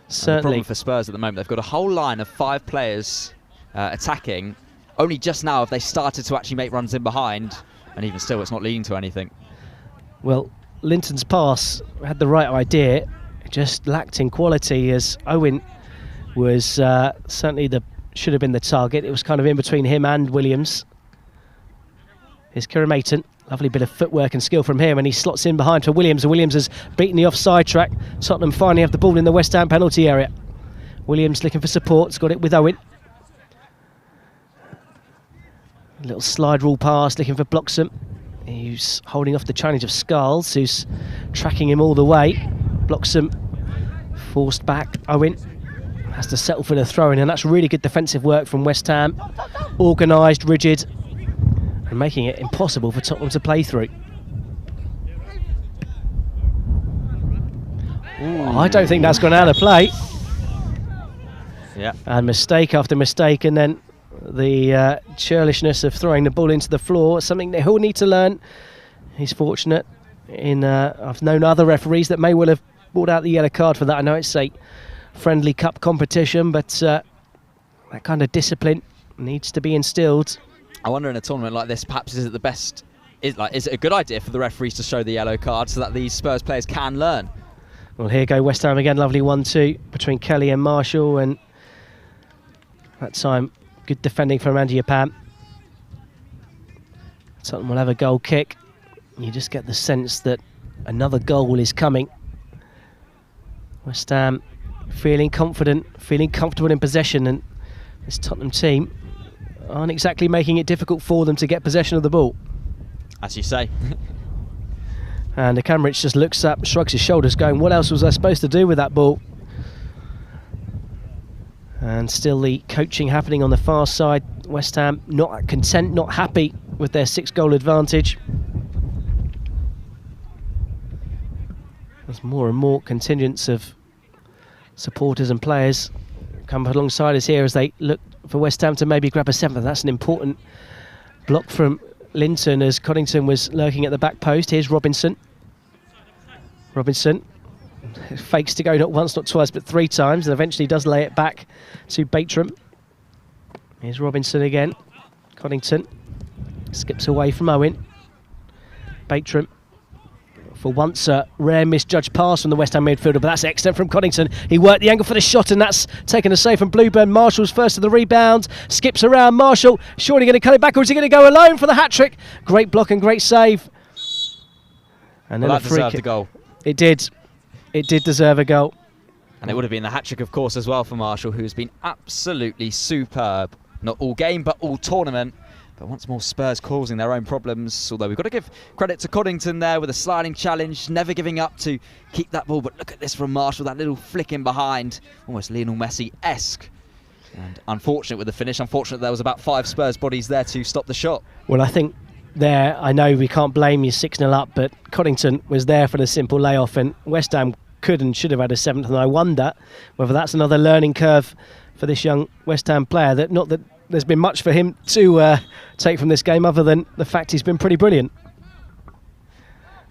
Certainly. The problem for Spurs at the moment, they've got a whole line of 5 players attacking. Only just now have they started to actually make runs in behind, and even still it's not leading to anything. Well, Linton's pass had the right idea. just lacked in quality, as Owen was certainly should have been the target. It was kind of in between him and Williams. Here's Kieran Maton. Lovely bit of footwork and skill from him, and he slots in behind for Williams, and Williams has beaten the offside track. Tottenham finally have the ball in the West Ham penalty area. Williams looking for support, has got it with Owen. A little slide rule pass, looking for Bloxham, who's holding off the challenge of Scarles, who's tracking him all the way. Bloxham forced back. Owen has to settle for the throw-in, and that's really good defensive work from West Ham. Organised, rigid, and making it impossible for Tottenham to play through. I don't think that's gone out of play. Yeah. And mistake after mistake, and then the churlishness of throwing the ball into the floor, something that he'll need to learn. He's fortunate in I've known other referees that may well have brought out the yellow card for that. I know it's a friendly cup competition, but that kind of discipline needs to be instilled. I wonder in a tournament like this, perhaps is it the best? Is it a good idea for the referees to show the yellow card so that these Spurs players can learn? Well, here go West Ham again. Lovely 1-2 between Kelly and Marshall, and that time good defending from Andy Pam. Tottenham will have a goal kick. You just get the sense that another goal is coming. West Ham feeling confident, feeling comfortable in possession, and this Tottenham team aren't exactly making it difficult for them to get possession of the ball. As you say. And the Camrich just looks up, shrugs his shoulders, going, what else was I supposed to do with that ball? And still the coaching happening on the far side. West Ham not content, not happy with their 6-goal advantage. There's more and more contingents of supporters and players come alongside us here as they look for West Ham to maybe grab a 7th. That's an important block from Linton as Coddington was lurking at the back post. Here's Robinson. Robinson fakes to go not once, not twice, but 3 times, and eventually does lay it back to Batram. Here's Robinson again. Coddington skips away from Owen. Batram, for once, a rare misjudged pass from the West Ham midfielder, but that's excellent from Coddington. He worked the angle for the shot, and that's taken a save from Blueburn. Marshall's first to the rebound, skips around. Marshall, surely going to cut it back, or is he going to go alone for the hat-trick? Great block and great save. And then Well, a that free deserved kick. a goal. It did. It did deserve a goal. And it would have been the hat-trick, of course, as well for Marshall, who's been absolutely superb. Not all game, but all tournament. But once more, Spurs causing their own problems. Although we've got to give credit to Coddington there with a sliding challenge, never giving up to keep that ball. But look at this from Marshall, that little flick in behind, almost Lionel Messi-esque. And unfortunate with the finish. Unfortunate there was about 5 Spurs bodies there to stop the shot. Well, I think there, I know we can't blame you 6-0 up, but Coddington was there for the simple layoff, and West Ham could and should have had a 7th, and I wonder whether that's another learning curve for this young West Ham player. That not that there's been much for him to take from this game other than the fact he's been pretty brilliant.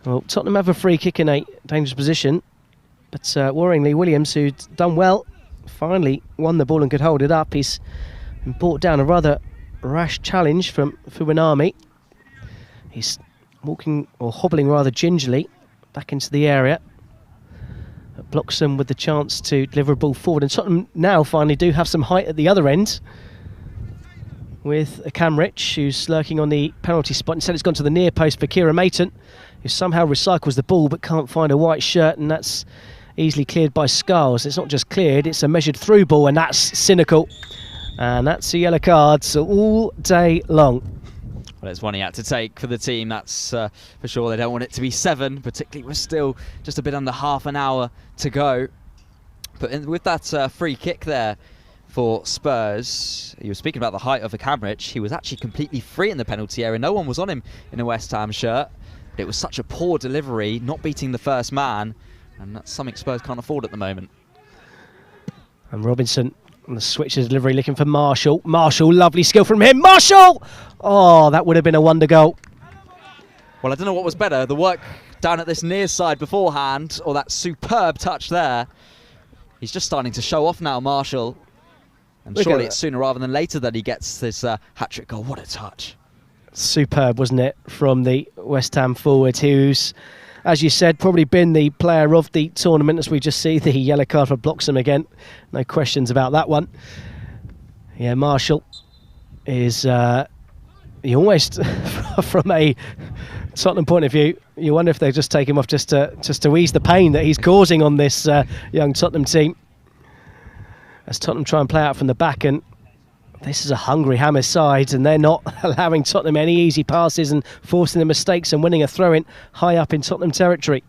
Well, Tottenham have a free kick in a dangerous position, but worryingly Williams, who'd done well, finally won the ball and could hold it up. He's been brought down a rather rash challenge from Fuinami. He's walking, or hobbling rather gingerly, back into the area. Bloxham with the chance to deliver a ball forward, and Tottenham now finally do have some height at the other end, with a Camrich who's lurking on the penalty spot. Instead it's gone to the near post for Kieran Maton, who somehow recycles the ball but can't find a white shirt, and that's easily cleared by Scarles. It's not just cleared, it's a measured through ball, and that's cynical. And that's a yellow card all day long. Well, it's one he had to take for the team, that's for sure. They don't want it to be 7, particularly with still just a bit under half an hour to go. But with that free kick there for Spurs, you were speaking about the height of a Camrich. He was actually completely free in the penalty area. No one was on him in a West Ham shirt. But it was such a poor delivery, not beating the first man, and that's something Spurs can't afford at the moment. And Robinson on the switch of delivery, looking for Marshall. Marshall, lovely skill from him. Marshall! Oh, that would have been a wonder goal. Well, I don't know what was better, the work down at this near side beforehand, or that superb touch there. He's just starting to show off now, Marshall. And surely it's sooner rather than later that he gets this hat-trick goal. What a touch. Superb, wasn't it, from the West Ham forward, who's as you said, probably been the player of the tournament, as we just see the yellow card for Bloxham again. No questions about that one. Yeah, Marshall is he almost, from a Tottenham point of view, you wonder if they just take him off just to ease the pain that he's causing on this young Tottenham team. As Tottenham try and play out from the back, and this is a hungry Hammers side, and they're not allowing Tottenham any easy passes and forcing the mistakes and winning a throw-in high up in Tottenham territory.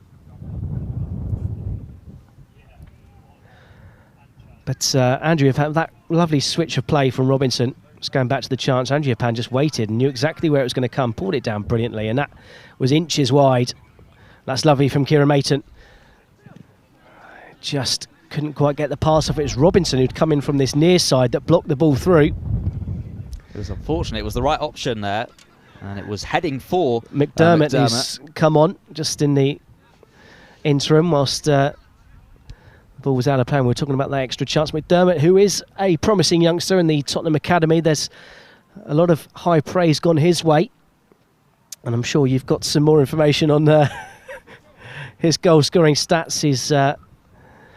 But Andrew, that lovely switch of play from Robinson, just going back to the chance, Andrew Pan just waited and knew exactly where it was going to come, pulled it down brilliantly, and that was inches wide. That's lovely from Kieran Mayton. Just couldn't quite get the pass off. It was Robinson who'd come in from this near side that blocked the ball through. It was unfortunate. It was the right option there, and it was heading for McDermott. Who's come on just in the interim whilst the ball was out of play. We were talking about that extra chance. McDermott, who is a promising youngster in the Tottenham Academy. There's a lot of high praise gone his way, and I'm sure you've got some more information on his goal scoring stats. He's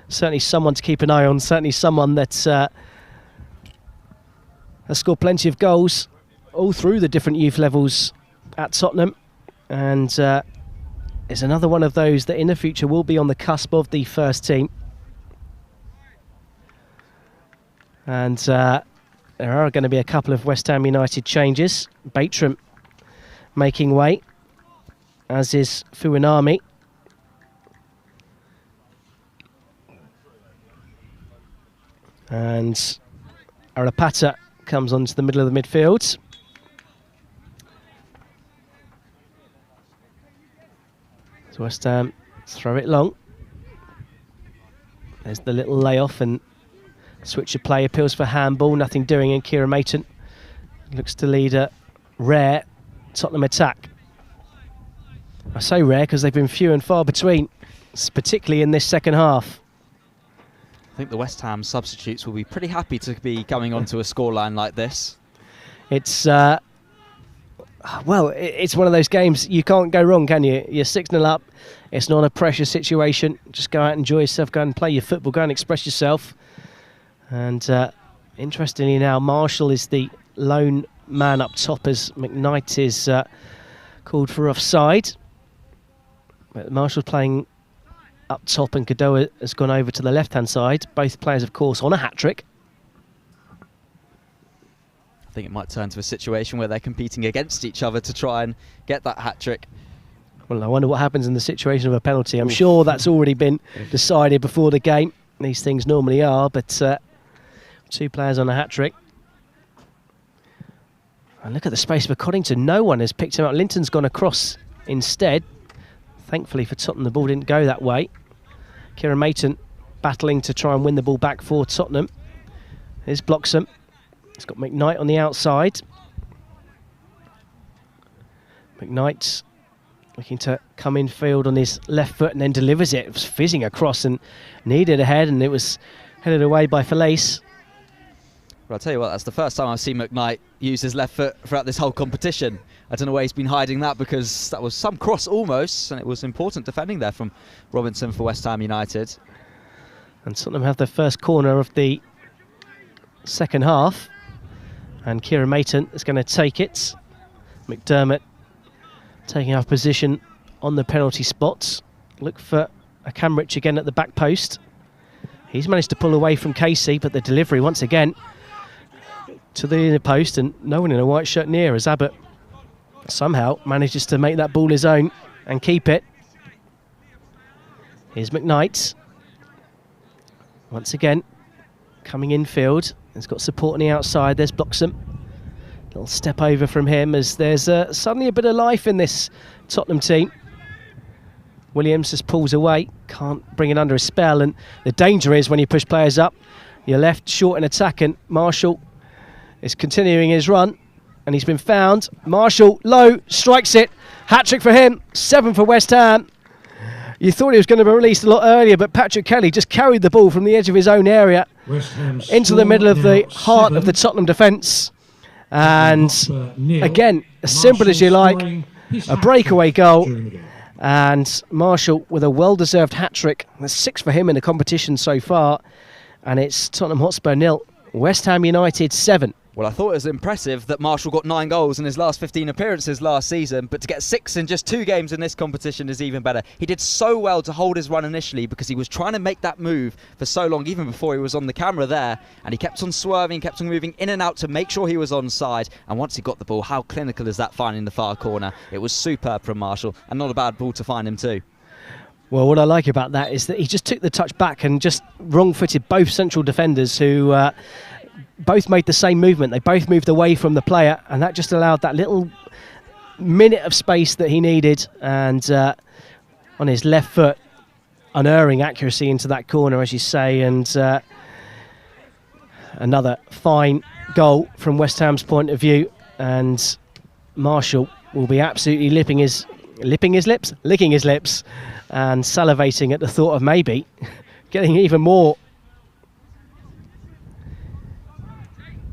certainly someone to keep an eye on, certainly someone that's has scored plenty of goals all through the different youth levels at Tottenham, and is another one of those that in the future will be on the cusp of the first team. And there are going to be a couple of West Ham United changes. Baitram making way, as is Fuinami. And Arapata comes onto the middle of the midfield. So West Ham throw it long. There's the little layoff and switch of play, appeals for handball, nothing doing, and Kieran Mayton looks to lead a rare Tottenham attack. I say rare because they've been few and far between, particularly in this second half. I think the West Ham substitutes will be pretty happy to be coming onto a scoreline like this. It's well, it's one of those games you can't go wrong, can you? You're 6-0 up. It's not a pressure situation. Just go out, enjoy yourself, go and play your football, go and express yourself. And interestingly now, Marshall is the lone man up top as McKnight is called for offside. But Marshall's playing up top and Kadoa has gone over to the left-hand side. Both players, of course, on a hat-trick. I think it might turn to a situation where they're competing against each other to try and get that hat-trick. Well, I wonder what happens in the situation of a penalty. I'm sure that's already been decided before the game. These things normally are, but two players on a hat-trick. And look at the space for Coddington. No one has picked him up. Linton's gone across instead. Thankfully for Tottenham, the ball didn't go that way. Kieran Mayton battling to try and win the ball back for Tottenham. Here's Bloxham. He's got McKnight on the outside. McKnight looking to come in field on his left foot and then delivers it. It was fizzing across and needed a head, and it was headed away by Falaise. Well, I'll tell you what, that's the first time I've seen McKnight use his left foot throughout this whole competition. I don't know where he's been hiding that, because that was some cross almost, and it was important defending there from Robinson for West Ham United. And Tottenham have their first corner of the second half, and Kieran Mayton is going to take it. McDermott taking up position on the penalty spots. Look for a Camrich again at the back post. He's managed to pull away from Casey, but the delivery once again to the inner post, and no one in a white shirt near, as Abbott somehow manages to make that ball his own and keep it. Here's McKnight. Once again, coming infield. He's got support on the outside. There's Bloxham. Little step over from him as there's suddenly a bit of life in this Tottenham team. Williams just pulls away, can't bring it under a spell, and the danger is when you push players up, you're left short in attack, and Marshall is continuing his run, and he's been found. Marshall, low, strikes it. Hat-trick for him, 7 for West Ham. You thought he was going to be released a lot earlier, but Patrick Kelly just carried the ball from the edge of his own area into the middle of the heart of the Tottenham defence. And again, as simple as you like, a breakaway goal. And Marshall with a well-deserved hat-trick. That's 6 for him in the competition so far. And it's Tottenham Hotspur 0, West Ham United 7. Well, I thought it was impressive that Marshall got 9 goals in his last 15 appearances last season, but to get 6 in just 2 games in this competition is even better. He did so well to hold his run initially because he was trying to make that move for so long, even before he was on the camera there, and he kept on swerving, kept on moving in and out to make sure he was onside. And once he got the ball, how clinical is that finding the far corner? It was superb from Marshall, and not a bad ball to find him too. Well, what I like about that is that he just took the touch back and just wrong-footed both central defenders who both made the same movement. They both moved away from the player, and that just allowed that little minute of space that he needed. And on his left foot, unerring accuracy into that corner, as you say. And another fine goal from West Ham's point of view. And Marshall will be absolutely licking his lips and salivating at the thought of maybe getting even more.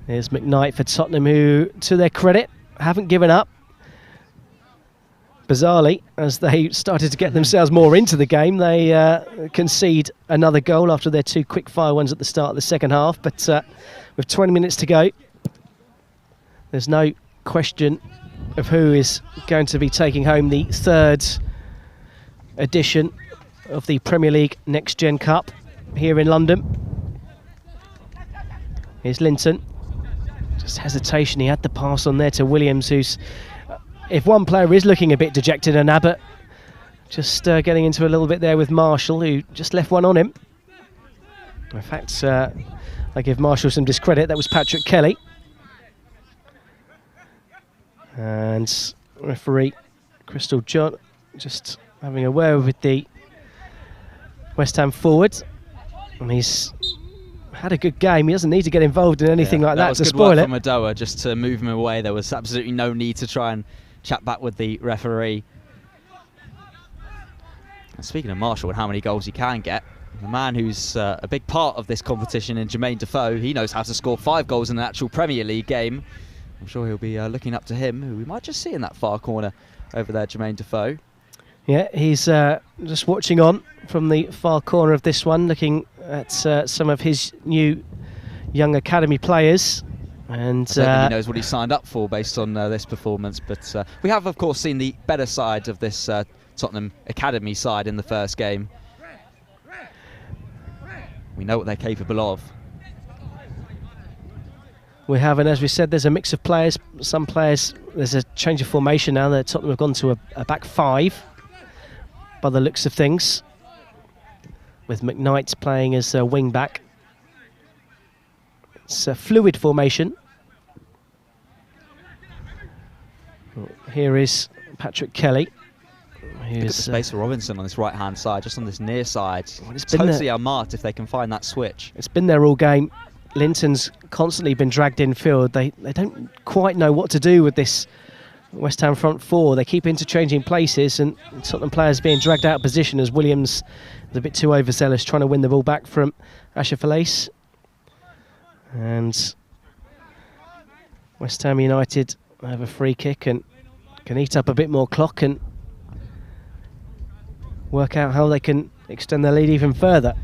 There's McKnight for Tottenham, who, to their credit, haven't given up. Bizarrely, as they started to get themselves more into the game, they concede another goal after their 2 quick-fire ones at the start of the second half. But with 20 minutes to go, there's no question of who is going to be taking home the 3rd edition of the Premier League Next Gen Cup here in London. Here's Linton. Just hesitation. He had the pass on there to Williams, who's, if one player is looking a bit dejected, and Abbott just getting into a little bit there with Marshall, who just left one on him. In fact, I give Marshall some discredit. That was Patrick Kelly. And referee Crystal John just having a word with the West Ham forward. And he's had a good game. He doesn't need to get involved in anything like that to spoil it. That was good work from Adoa, just to move him away. There was absolutely no need to try and chat back with the referee. And speaking of Marshall and how many goals he can get, the man who's a big part of this competition in Jermaine Defoe, he knows how to score 5 goals in an actual Premier League game. I'm sure he'll be looking up to him, who we might just see in that far corner over there, Jermaine Defoe. Yeah, he's just watching on from the far corner of this one, looking at some of his new young academy players. And I don't think he knows what he signed up for based on this performance, but we have, of course, seen the better side of this Tottenham academy side in the first game. We know what they're capable of. We have, and as we said, there's a mix of players. Some players, there's a change of formation now that Tottenham have gone to a back 5 by the looks of things, with McKnight playing as a wing back. It's a fluid formation. Here is Patrick Kelly. Look at the space for Robinson on this right hand side, just on this near side. Well, it's totally unmarked if they can find that switch. It's been there all game. Linton's constantly been dragged infield. They don't quite know what to do with this West Ham front 4. They keep interchanging places, and Tottenham players being dragged out of position as Williams is a bit too overzealous, trying to win the ball back from Asher Falaise. And West Ham United have a free kick and can eat up a bit more clock and work out how they can extend their lead even further.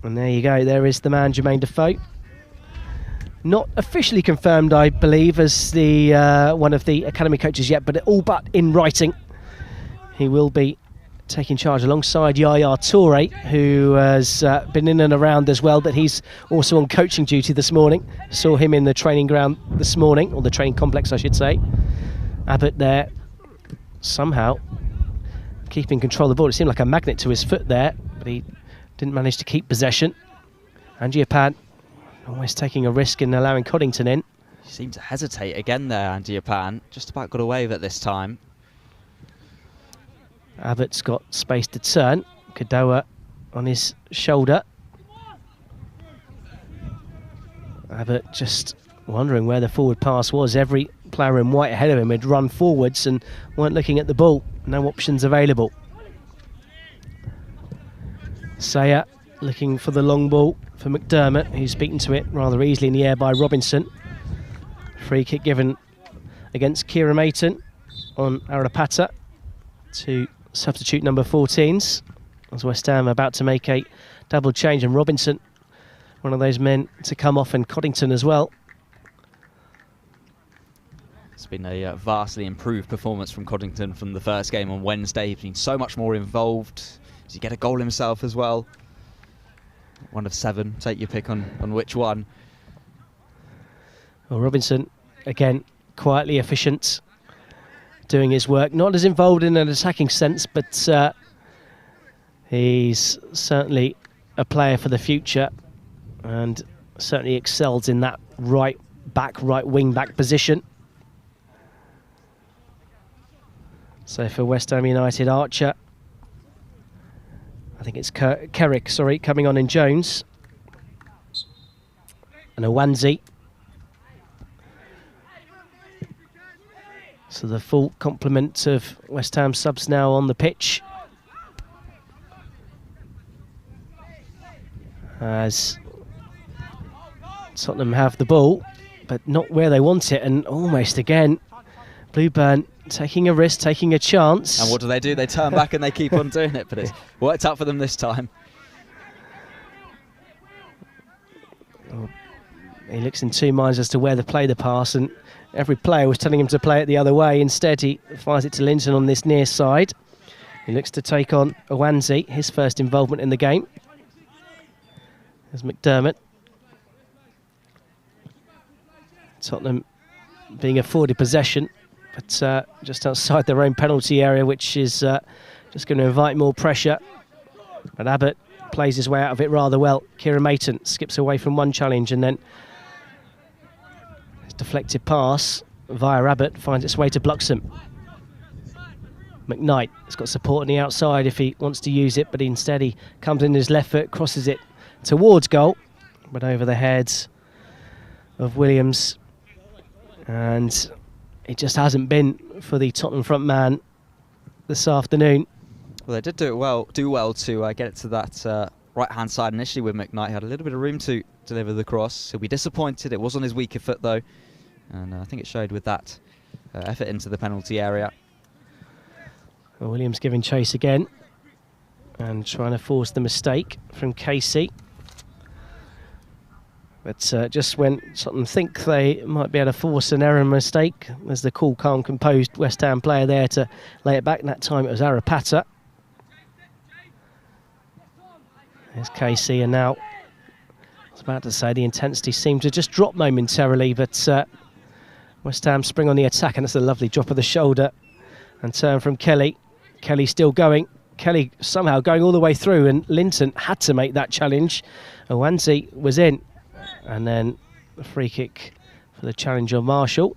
And there you go, there is the man, Jermaine Defoe. Not officially confirmed, I believe, as the one of the academy coaches yet, but all but in writing. He will be taking charge alongside Yaya Toure, who has been in and around as well, but he's also on coaching duty this morning. Saw him in the training ground this morning, or the training complex, I should say. Abbott there, somehow keeping control of the ball. It seemed like a magnet to his foot there, but he didn't manage to keep possession. Andiopan always taking a risk in allowing Coddington in. He seemed to hesitate again there, Andiopan. Just about got away with it this time. Abbott's got space to turn. Kadoa on his shoulder. Abbott just wondering where the forward pass was. Every player in white ahead of him had run forwards and weren't looking at the ball. No options available. Sayer looking for the long ball for McDermott, who's beaten to it rather easily in the air by Robinson. Free kick given against Kieran Mayton on Arapata to substitute number 14s, as West Ham are about to make a double change, and Robinson, one of those men to come off, and Coddington as well. It's been a vastly improved performance from Coddington from the first game on Wednesday. He's been so much more involved. Does he get a goal himself as well? One of 7. Take your pick on which one. Well, Robinson, again, quietly efficient, doing his work. Not as involved in an attacking sense, but he's certainly a player for the future and certainly excels in that right wing back position. So for West Ham United, Archer, I think it's Kerrick, coming on in Jones. And Awanzi. So the full complement of West Ham subs now on the pitch, as Tottenham have the ball, but not where they want it, and almost again, Blueburn taking a risk, taking a chance. And what do? They turn back and they keep on doing it, but it's worked out for them this time. Oh, he looks in two minds as to where to play the pass, and every player was telling him to play it the other way. Instead, he fires it to Linton on this near side. He looks to take on Awanzi, his first involvement in the game. There's McDermott. Tottenham being afforded possession, but just outside their own penalty area, which is just going to invite more pressure. But Abbott plays his way out of it rather well. Kieran Mayton skips away from one challenge, and then his deflected pass via Abbott finds its way to Bluxham. McKnight has got support on the outside if he wants to use it, but instead he comes in his left foot, crosses it towards goal, but over the heads of Williams, and it just hasn't been for the Tottenham front man this afternoon. Well, they did do well to get it to that right-hand side initially with McKnight. He had a little bit of room to deliver the cross. He'll be disappointed. It was on his weaker foot, though, and I think it showed with that effort into the penalty area. Well, Williams giving chase again and trying to force the mistake from Casey. But just when Tottenham think they might be able to force an error and mistake, there's the cool, calm, composed West Ham player there to lay it back. And that time it was Arapata. There's Casey, and now I was about to say the intensity seemed to just drop momentarily, but West Ham spring on the attack, and that's a lovely drop of the shoulder and turn from Kelly. Kelly still going. Kelly somehow going all the way through, and Linton had to make that challenge. Awanzi was in. And then the free kick for the challenge on Marshall.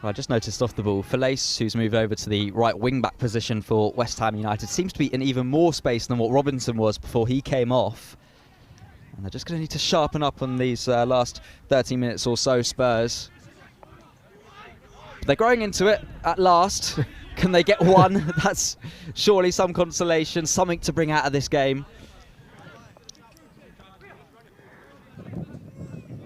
Well, I just noticed off the ball, Falaise, who's moved over to the right wing-back position for West Ham United, seems to be in even more space than what Robinson was before he came off. And they're just going to need to sharpen up on these last 30 minutes or so, Spurs. They're growing into it at last. Can they get one? That's surely some consolation, something to bring out of this game.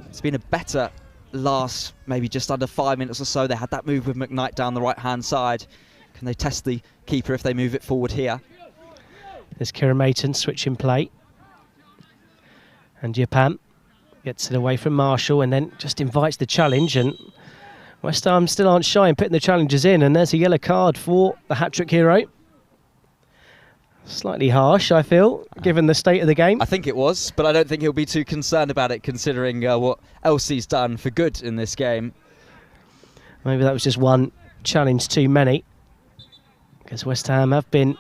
It's been a better last maybe just under 5 minutes or so. They had that move with McKnight down the right-hand side. Can they test the keeper if they move it forward here? There's Kieran Mayton switching play. And Japan gets it away from Marshall and then just invites the challenge. And West Ham still aren't shy in putting the challenges in. And there's a yellow card for the hat-trick hero. Slightly harsh, I feel, given the state of the game. I think it was, but I don't think he'll be too concerned about it, considering what else he's done for good in this game. Maybe that was just one challenge too many, because West Ham have been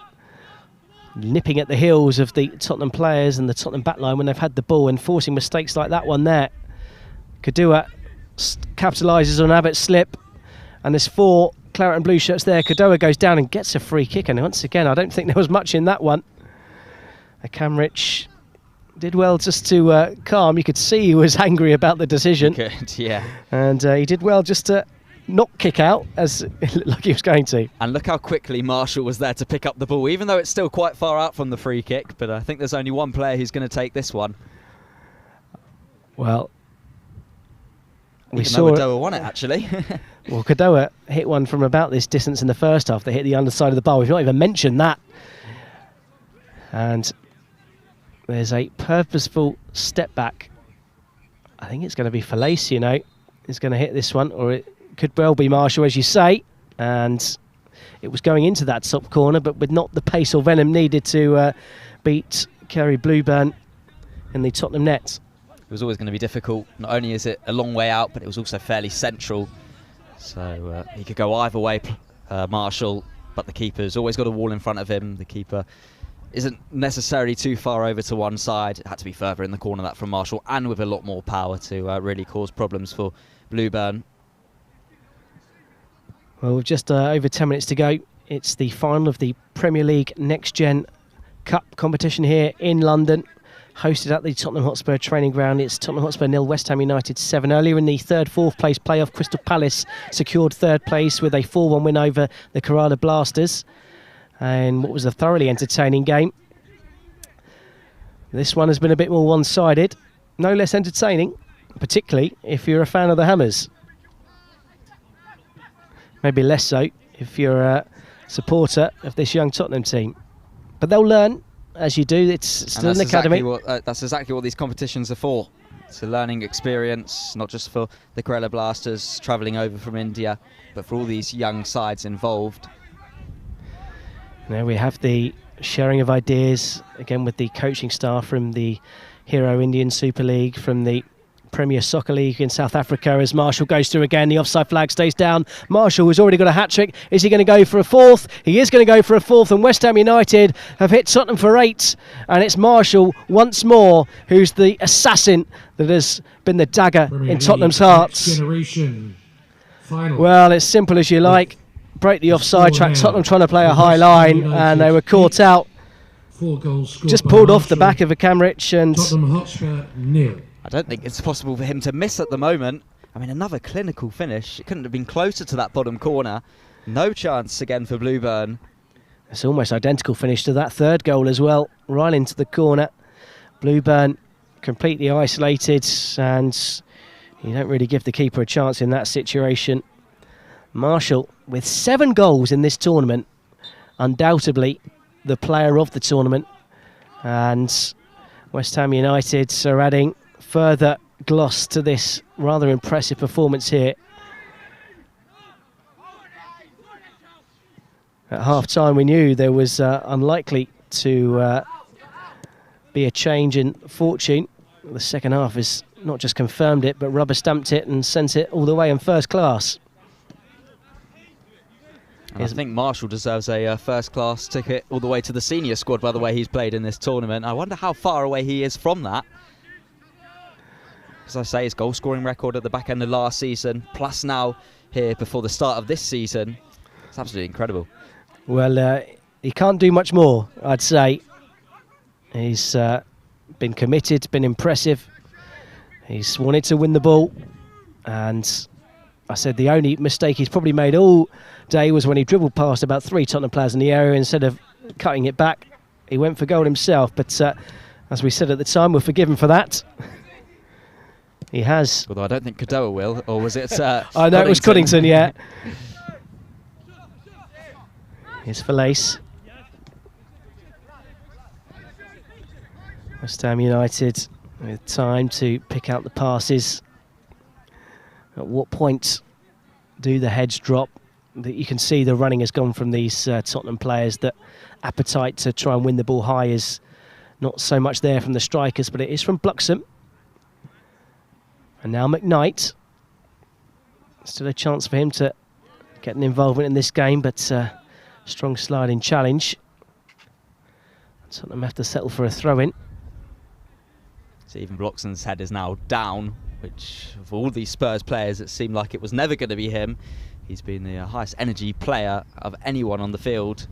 nipping at the heels of the Tottenham players and the Tottenham backline when they've had the ball and forcing mistakes like that one there. Kadua capitalises on Abbott's slip, and there's 4 claret and blue shirts there. Kadoa goes down and gets a free kick, and once again I don't think there was much in that one. Camrich did well just to calm. You could see he was angry about the decision. Good, yeah. And he did well just to not kick out as it looked like he was going to. And look how quickly Marshall was there to pick up the ball, even though it's still quite far out from the free kick. But I think there's only one player who's going to take this one. Well, We Even saw though Kadoa won it, actually. Well, Kadoa hit one from about this distance in the first half. They hit the underside of the bar. We've not even mentioned that. And there's a purposeful step back. I think it's going to be Falaise, is going to hit this one, or it could well be Marshall, as you say. And it was going into that top corner, but with not the pace or venom needed to beat Kerry Blueburn in the Tottenham net. It was always going to be difficult. Not only is it a long way out, but it was also fairly central. So he could go either way, Marshall, but the keeper's always got a wall in front of him. The keeper isn't necessarily too far over to one side. It had to be further in the corner, that from Marshall, and with a lot more power to really cause problems for Blueburn. Well, with just over 10 minutes to go, it's the final of the Premier League Next Gen Cup competition here in London, hosted at the Tottenham Hotspur training ground. It's Tottenham Hotspur 0, West Ham United 7. Earlier in the fourth place playoff, Crystal Palace secured third place with a 4-1 win over the Kerala Blasters, and what was a thoroughly entertaining game. This one has been a bit more one-sided, no less entertaining, particularly if you're a fan of the Hammers. Maybe less so if you're a supporter of this young Tottenham team. But they'll learn, as you do. It's still an academy. That's exactly what these competitions are for. It's a learning experience, not just for the Kerala Blasters travelling over from India, but for all these young sides involved. Now we have the sharing of ideas, again with the coaching staff from the Hero Indian Super League, from the Premier Soccer League in South Africa, as Marshall goes through again. The offside flag stays down. Marshall has already got a hat-trick. Is he going to go for a fourth? He is going to go for a fourth, and West Ham United have hit Tottenham for 8, and it's Marshall once more who's the assassin that has been the dagger in Tottenham's hearts. Well, it's simple as you like. Break the offside track. Tottenham trying to play a high line, and they were caught out. Just pulled off the back of a Camrich, and Tottenham Hotspur 0. I don't think it's possible for him to miss at the moment. I mean, another clinical finish. It couldn't have been closer to that bottom corner. No chance again for Blueburn. It's almost identical finish to that third goal as well. Right into the corner. Blueburn completely isolated, and you don't really give the keeper a chance in that situation. Marshall, with 7 goals in this tournament, undoubtedly the player of the tournament. And West Ham United are adding further gloss to this rather impressive performance here. At half-time we knew there was unlikely to be a change in fortune. The second half has not just confirmed it, but rubber-stamped it and sent it all the way in first class. And I think Marshall deserves a first-class ticket all the way to the senior squad by the way he's played in this tournament. I wonder how far away he is from that. As I say, his goal-scoring record at the back end of last season, plus now here before the start of this season. It's absolutely incredible. Well, he can't do much more, I'd say. He's been committed, been impressive. He's wanted to win the ball. And I said the only mistake he's probably made all day was when he dribbled past about 3 Tottenham players in the area. Instead of cutting it back, he went for goal himself. But as we said at the time, we're forgiven for that. He has. Although I don't think Kadoa will, or was it I know it was Cuddington, yeah. Here's Falaise. West Ham United with time to pick out the passes. At what point do the heads drop? That you can see the running has gone from these Tottenham players. That appetite to try and win the ball high is not so much there from the strikers, but it is from Bluxham. And now McKnight. Still a chance for him to get an involvement in this game, but strong sliding challenge. Tottenham have to settle for a throw-in. So even Bloxham's head is now down, which of all these Spurs players, it seemed like it was never going to be him. He's been the highest energy player of anyone on the field,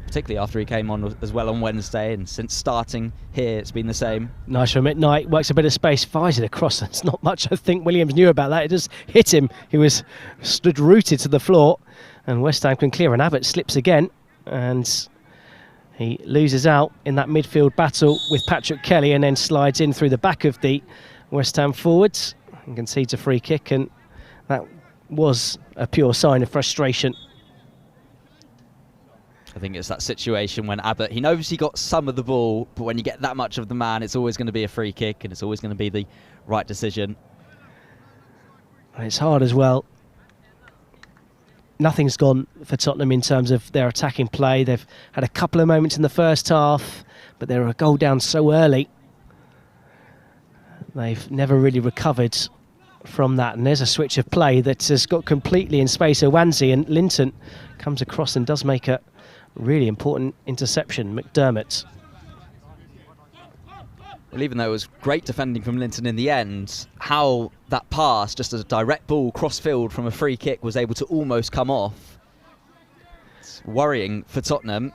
particularly after he came on as well on Wednesday, and since starting here it's been the same. Nice from McKnight, works a bit of space, fires it across. It's not much I think Williams knew about that. It just hit him. He was stood rooted to the floor, and West Ham can clear, and Abbott slips again, and he loses out in that midfield battle with Patrick Kelly, and then slides in through the back of the West Ham forwards. and concedes a free kick, and that was a pure sign of frustration. I think it's that situation when Abbott, he knows he got some of the ball, but when you get that much of the man, it's always going to be a free kick, and it's always going to be the right decision. And it's hard as well. Nothing's gone for Tottenham in terms of their attacking play. They've had a couple of moments in the first half, but they're a goal down so early. They've never really recovered from that. And there's a switch of play that has got completely in space. Owanzi, and Linton comes across and does make a really important interception. McDermott. Well, even though it was great defending from Linton in the end, how that pass, just as a direct ball cross-field from a free kick, was able to almost come off. It's worrying for Tottenham.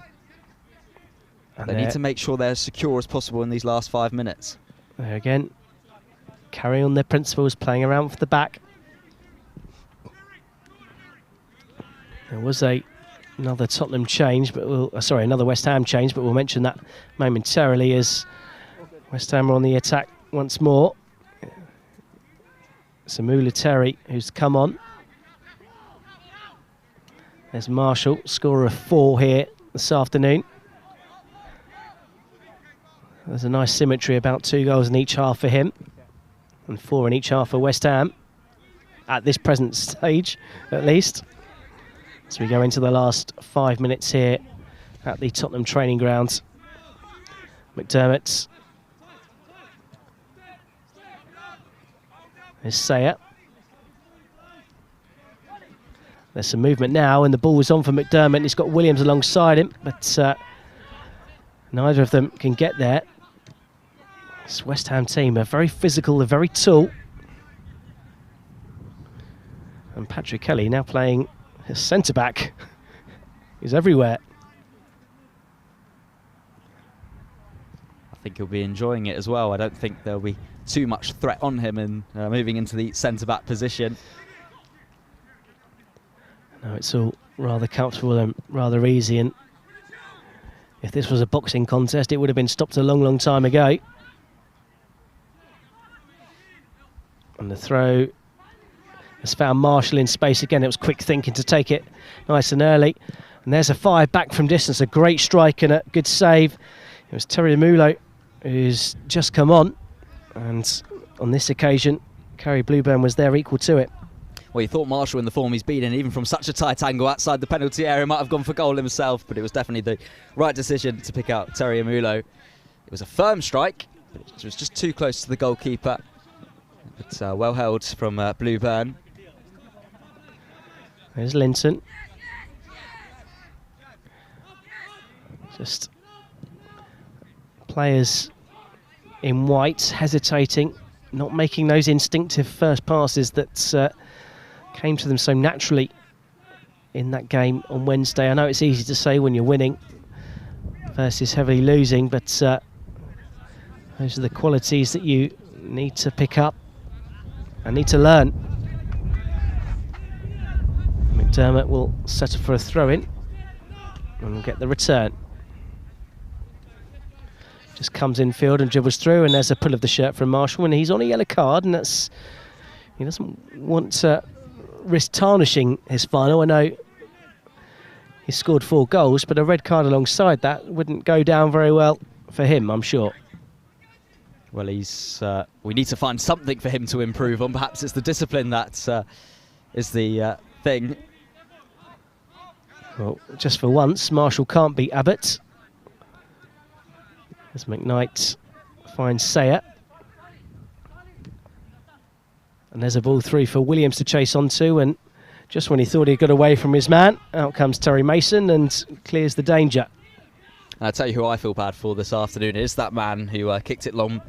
And they need to make sure they're as secure as possible in these last 5 minutes. There again, carry on their principles, playing around for the back. There was another Tottenham change, but another West Ham change, but we'll mention that momentarily as West Ham are on the attack once more. Samula Terry, who's come on. There's Marshall, scorer of 4 here this afternoon. There's a nice symmetry, about 2 goals in each half for him, and 4 in each half for West Ham, at this present stage, at least. As we go into the last 5 minutes here at the Tottenham training grounds. McDermott. There's Sayer. There's some movement now, and the ball is on for McDermott. He's got Williams alongside him, but neither of them can get there. This West Ham team are very physical, they're very tall. And Patrick Kelly now playing his centre-back. He's everywhere. I think he'll be enjoying it as well. I don't think there'll be too much threat on him in moving into the centre-back position. No, it's all rather comfortable and rather easy, and if this was a boxing contest, it would have been stopped a long, long time ago. And the throw has found Marshall in space again. It was quick thinking to take it nice and early. And there's a 5 back from distance, a great strike and a good save. It was Terry Mulo who's just come on, and on this occasion, Kerry Blueburn was there equal to it. Well, you thought Marshall, in the form he's been in, even from such a tight angle outside the penalty area, might have gone for goal himself, but it was definitely the right decision to pick out Terry Amulo. It was a firm strike, but it was just too close to the goalkeeper. But well held from Blueburn. There's Linton. Just players in white hesitating, not making those instinctive first passes that came to them so naturally in that game on Wednesday. I know it's easy to say when you're winning versus heavily losing, but those are the qualities that you need to pick up and need to learn. McDermott will settle for a throw-in and we'll get the return. Just comes in field and dribbles through, and there's a pull of the shirt from Marshall, and he's on a yellow card, and he doesn't want to risk tarnishing his final. I know he scored 4 goals, but a red card alongside that wouldn't go down very well for him, I'm sure. Well, we need to find something for him to improve on. Perhaps it's the discipline that is the thing. Well, just for once, Marshall can't beat Abbott. As McKnight finds Sayer. And there's a ball through for Williams to chase onto, and just when he thought he got away from his man, out comes Terry Mason and clears the danger. And I'll tell you who I feel bad for this afternoon is that man who kicked it long,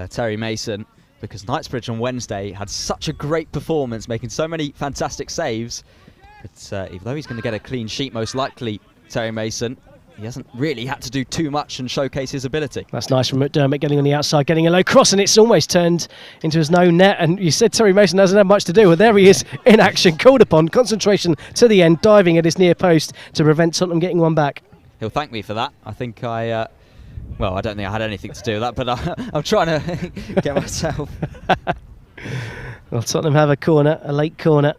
Terry Mason, because Knightsbridge on Wednesday had such a great performance, making so many fantastic saves. But even though he's going to get a clean sheet, most likely, Terry Mason, he hasn't really had to do too much and showcase his ability. That's nice from McDermott, getting on the outside, getting a low cross, and it's almost turned into his own net. And you said Terry Mason hasn't had much to do. Well, there he is in action, called upon, concentration to the end, diving at his near post to prevent Tottenham getting one back. He'll thank me for that. I think well, I don't think I had anything to do with that, but I'm trying to get myself. Well, Tottenham have a corner, a late corner.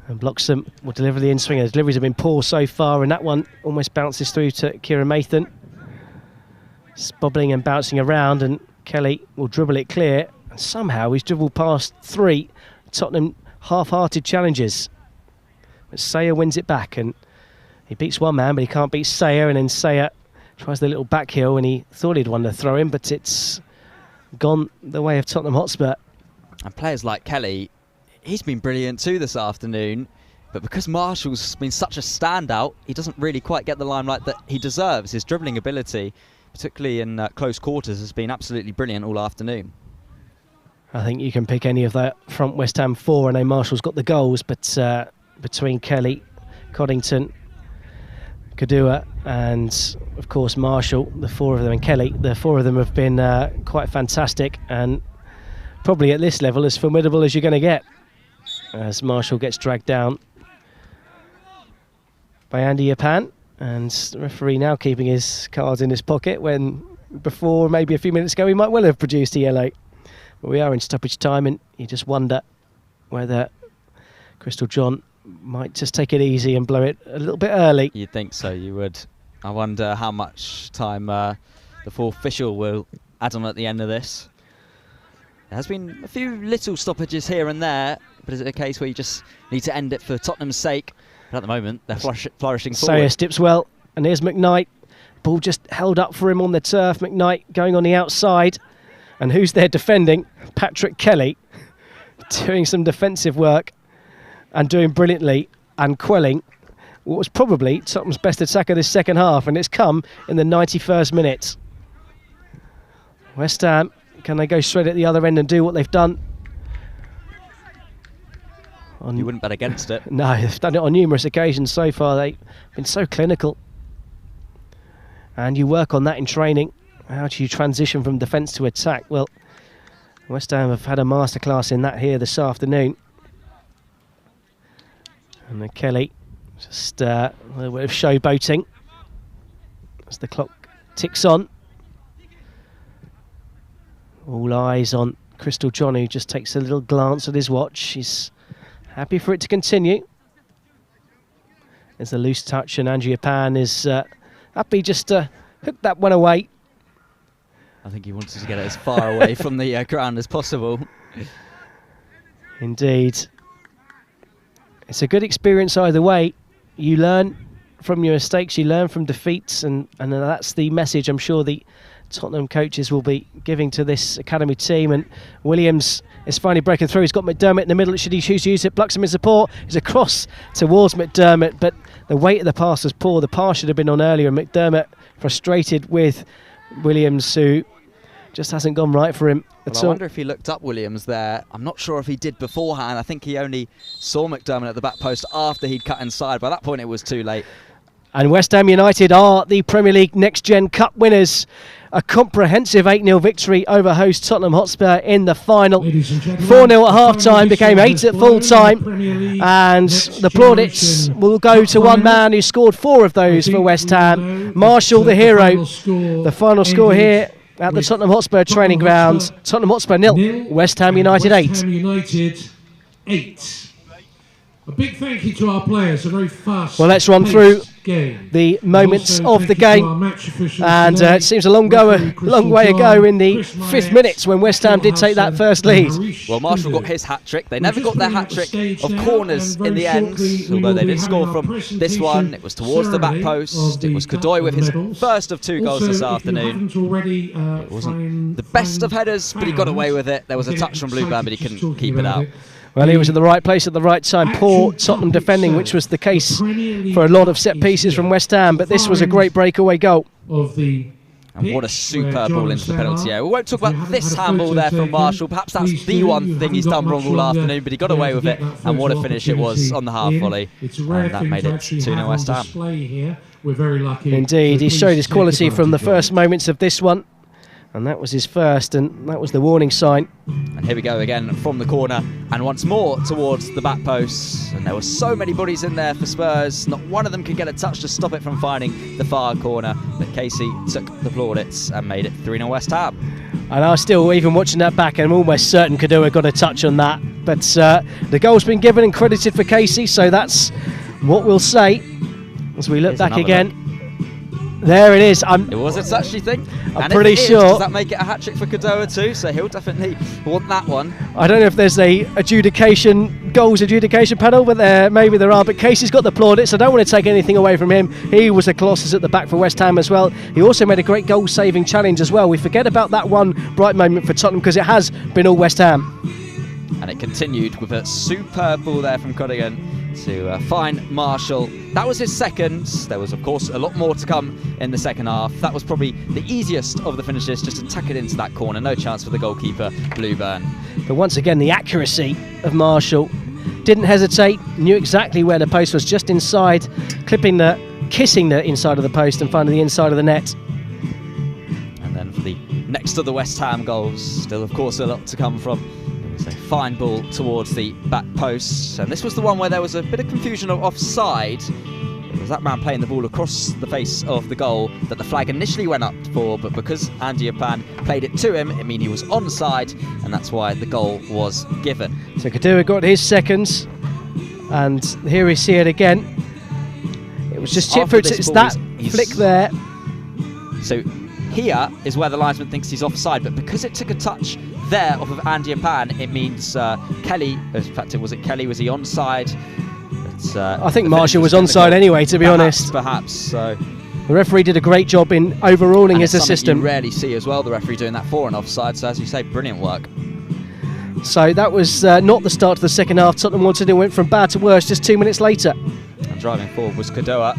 And Bloxham will deliver the in-swinger. The deliveries have been poor so far, and that one almost bounces through to Kieran Mathan. It's bobbling and bouncing around, and Kelly will dribble it clear. And somehow he's dribbled past 3 Tottenham half-hearted challenges. But Sayer wins it back, and he beats one man, but he can't beat Sayer, and then Sayer tries the little back heel, and he thought he'd won the throw-in, but it's gone the way of Tottenham Hotspur. And players like Kelly, he's been brilliant too this afternoon, but because Marshall's been such a standout, he doesn't really quite get the limelight that he deserves. His dribbling ability, particularly in close quarters, has been absolutely brilliant all afternoon. I think you can pick any of that front West Ham 4. I know Marshall's got the goals, but between Kelly, Coddington, Kadua and of course Marshall, the 4 of them, and Kelly, the 4 of them have been quite fantastic, and probably at this level as formidable as you're going to get, as Marshall gets dragged down by Andy Yapan, and the referee now keeping his cards in his pocket when before, maybe a few minutes ago, he might well have produced a yellow. But we are in stoppage time, and you just wonder whether Crystal John might just take it easy and blow it a little bit early. You'd think so, you would. I wonder how much time the 4th official will add on at the end of this. There has been a few little stoppages here and there, but is it a case where you just need to end it for Tottenham's sake? But at the moment, they're flourishing forward. Sayer dips well, and here's McKnight. Ball just held up for him on the turf. McKnight going on the outside. And who's there defending? Patrick Kelly, doing some defensive work and doing brilliantly and quelling what was probably Tottenham's best attack of this second half, and it's come in the 91st minute. West Ham, can they go straight at the other end and do what they've done? You wouldn't bet against it. No, they've done it on numerous occasions so far. They've been so clinical. And you work on that in training. How do you transition from defence to attack? Well, West Ham have had a masterclass in that here this afternoon. And then Kelly, just a little bit of showboating as the clock ticks on. All eyes on Crystal John, who just takes a little glance at his watch. He's happy for it to continue. There's a loose touch, and Andrea Pan is happy just to hook that one away. I think he wanted to get it as far away from the ground as possible. Indeed. It's a good experience either way. You learn from your mistakes, you learn from defeats, and that's the message I'm sure the Tottenham coaches will be giving to this academy team. And Williams is finally breaking through. He's got McDermott in the middle. Should he choose to use it? Bloxham in support. He's across towards McDermott, but the weight of the pass was poor. The pass should have been on earlier, and McDermott frustrated with Williams, who just hasn't gone right for him at all. I wonder if he looked up Williams there. I'm not sure if he did beforehand. I think he only saw McDermott at the back post after he'd cut inside. By that point, it was too late. And West Ham United are the Premier League Next Gen Cup winners. A comprehensive 8-0 victory over host Tottenham Hotspur in the final. 4-0 at half-time, became 8 at full-time. And the plaudits will go to one man who scored 4 of those for West Ham. Marshall, the hero. The final score here at the Tottenham Hotspur training ground. Tottenham Hotspur 0, West Ham United 8. West Ham United 8. A big thank you to our players, a very fast. Well, let's run through game. The moments of the game, and it seems a long way ago in the 5th minute when West Ham did take that first lead. Well, Marshall got his hat-trick. They never got their hat-trick of corners in the end, although they did score from this one. It was towards the back post. It was Kadoy with his first of 2 goals this afternoon. It wasn't the best of headers, but he got away with it. There was a touch from Blueburn, but he couldn't keep it out. Well, he was in the right place at the right time. Poor Tottenham defending, which was the case for a lot of set pieces from West Ham, but this was a great breakaway goal. And what a superb ball into the penalty area. We won't talk about this handball there from Marshall. Perhaps that's the one thing he's done wrong all afternoon, but he got away with it. And what a finish it was on the half volley. And that made it 2-0 West Ham. Indeed, he showed his quality from the first moments of this one. And that was his first, and that was the warning sign. And here we go again from the corner, and once more towards the back post. And there were so many bodies in there for Spurs. Not one of them could get a touch to stop it from finding the far corner. But Casey took the plaudits and made it 3-0 West Ham. And I was still, even watching that back, I'm almost certain Kadua got a touch on that. But the goal's been given and credited for Casey, so that's what we'll say as we look Here's back again. look. There it is. It was a touch, you think? I'm pretty sure. Does that make it a hat-trick for Kadua too? So he'll definitely want that one. I don't know if there's a goals adjudication panel, but maybe there are. But Casey's got the plaudits. I don't want to take anything away from him. He was a colossus at the back for West Ham as well. He also made a great goal-saving challenge as well. We forget about that one bright moment for Tottenham because it has been all West Ham. And it continued with a superb ball there from Cunningham to find Marshall. That was his second. There was, of course, a lot more to come in the second half. That was probably the easiest of the finishes, just to tuck it into that corner. No chance for the goalkeeper, Blueburn. But once again, the accuracy of Marshall. Didn't hesitate, knew exactly where the post was, just inside, kissing the inside of the post and finding the inside of the net. And then for the next of the West Ham goals, still, of course, a lot to come from. A fine ball towards the back post, and this was the one where there was a bit of confusion of offside. It was that man playing the ball across the face of the goal that the flag initially went up for, but because Andy Apan played it to him, it meant he was onside, and that's why the goal was given. So Kadua got his seconds, and here we see it again. It was just chip for it's that flick there. So here is where the linesman thinks he's offside, but because it took a touch there off of Andy Apan, it means Kelly, in fact was it Kelly, was he onside? I think Marshall was onside anyway, to be honest. Perhaps, so. The referee did a great job in overruling his assistant. You rarely see as well, the referee doing that for an offside, so as you say, brilliant work. So that was not the start of the second half. Tottenham wanted to went from bad to worse just 2 minutes later. And driving forward was Kadua,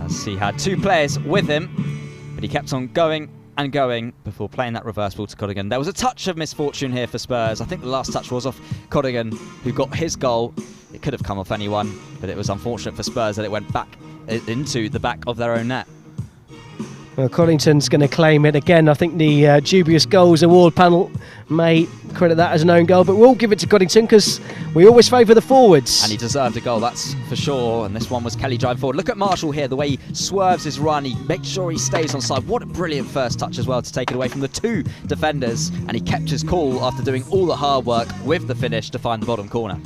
as he had two players with him, but he kept on going and going before playing that reverse ball to Codigan. There was a touch of misfortune here for Spurs. I think the last touch was off Codigan, who got his goal. It could have come off anyone, but it was unfortunate for Spurs that it went back into the back of their own net. Well, Coddington's going to claim it again. I think the dubious goals award panel may credit that as an own goal, but we'll give it to Coddington because we always favour the forwards. And he deserved a goal, that's for sure. And this one was Kelly driving forward. Look at Marshall here, the way he swerves his run. He makes sure he stays on side. What a brilliant first touch as well to take it away from the two defenders. And he kept his cool after doing all the hard work with the finish to find the bottom corner.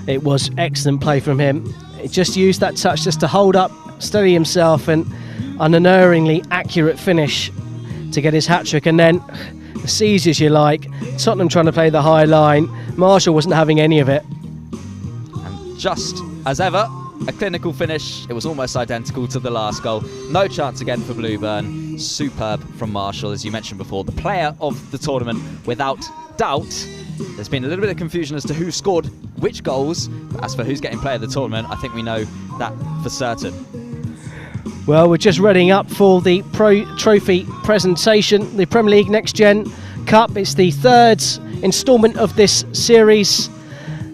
It was excellent play from him. He just used that touch just to hold up, steady himself, and an unerringly accurate finish to get his hat-trick. And then, seize as you like, Tottenham trying to play the high line. Marshall wasn't having any of it. And just as ever, a clinical finish. It was almost identical to the last goal. No chance again for Blueburn. Superb from Marshall, as you mentioned before. The player of the tournament, without doubt. There's been a little bit of confusion as to who scored which goals. But as for who's getting player of the tournament, I think we know that for certain. Well, we're just readying up for the Pro Trophy presentation, the Premier League Next Gen Cup. It's the third instalment of this series,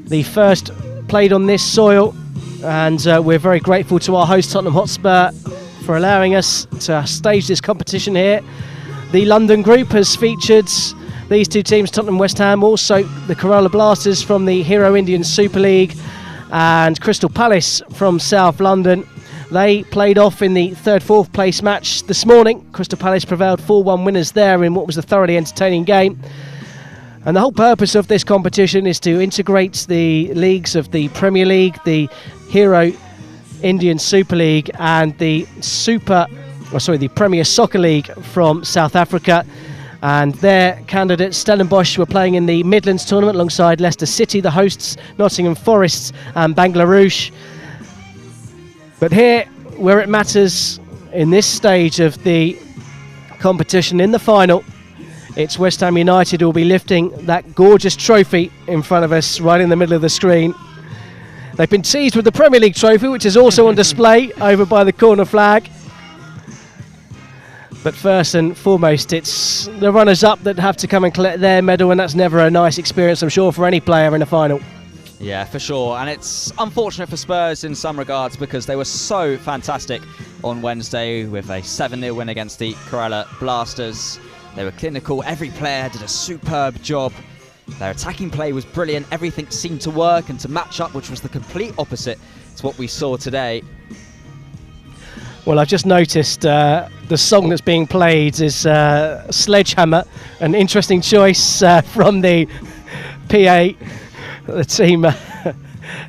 the first played on this soil, and we're very grateful to our host Tottenham Hotspur for allowing us to stage this competition here. The London group has featured these two teams, Tottenham West Ham, also the Kerala Blasters from the Hero Indian Super League, and Crystal Palace from South London. They played off in the fourth place match this morning. Crystal Palace prevailed 4-1 winners there in what was a thoroughly entertaining game. And the whole purpose of this competition is to integrate the leagues of the Premier League, the Hero Indian Super League, and the Premier Soccer League from South Africa. And their candidates, Stellenbosch, were playing in the Midlands tournament alongside Leicester City, the hosts, Nottingham Forest and Bangladesh. But here, where it matters in this stage of the competition, in the final, it's West Ham United who will be lifting that gorgeous trophy in front of us right in the middle of the screen. They've been teased with the Premier League trophy, which is also on display over by the corner flag. But first and foremost, it's the runners-up that have to come and collect their medal, and that's never a nice experience, I'm sure, for any player in a final. Yeah, for sure. And it's unfortunate for Spurs in some regards because they were so fantastic on Wednesday with a 7-0 win against the Kerala Blasters. They were clinical. Every player did a superb job. Their attacking play was brilliant. Everything seemed to work and to match up, which was the complete opposite to what we saw today. Well, I've just noticed the song that's being played is Sledgehammer, an interesting choice from the PA, the team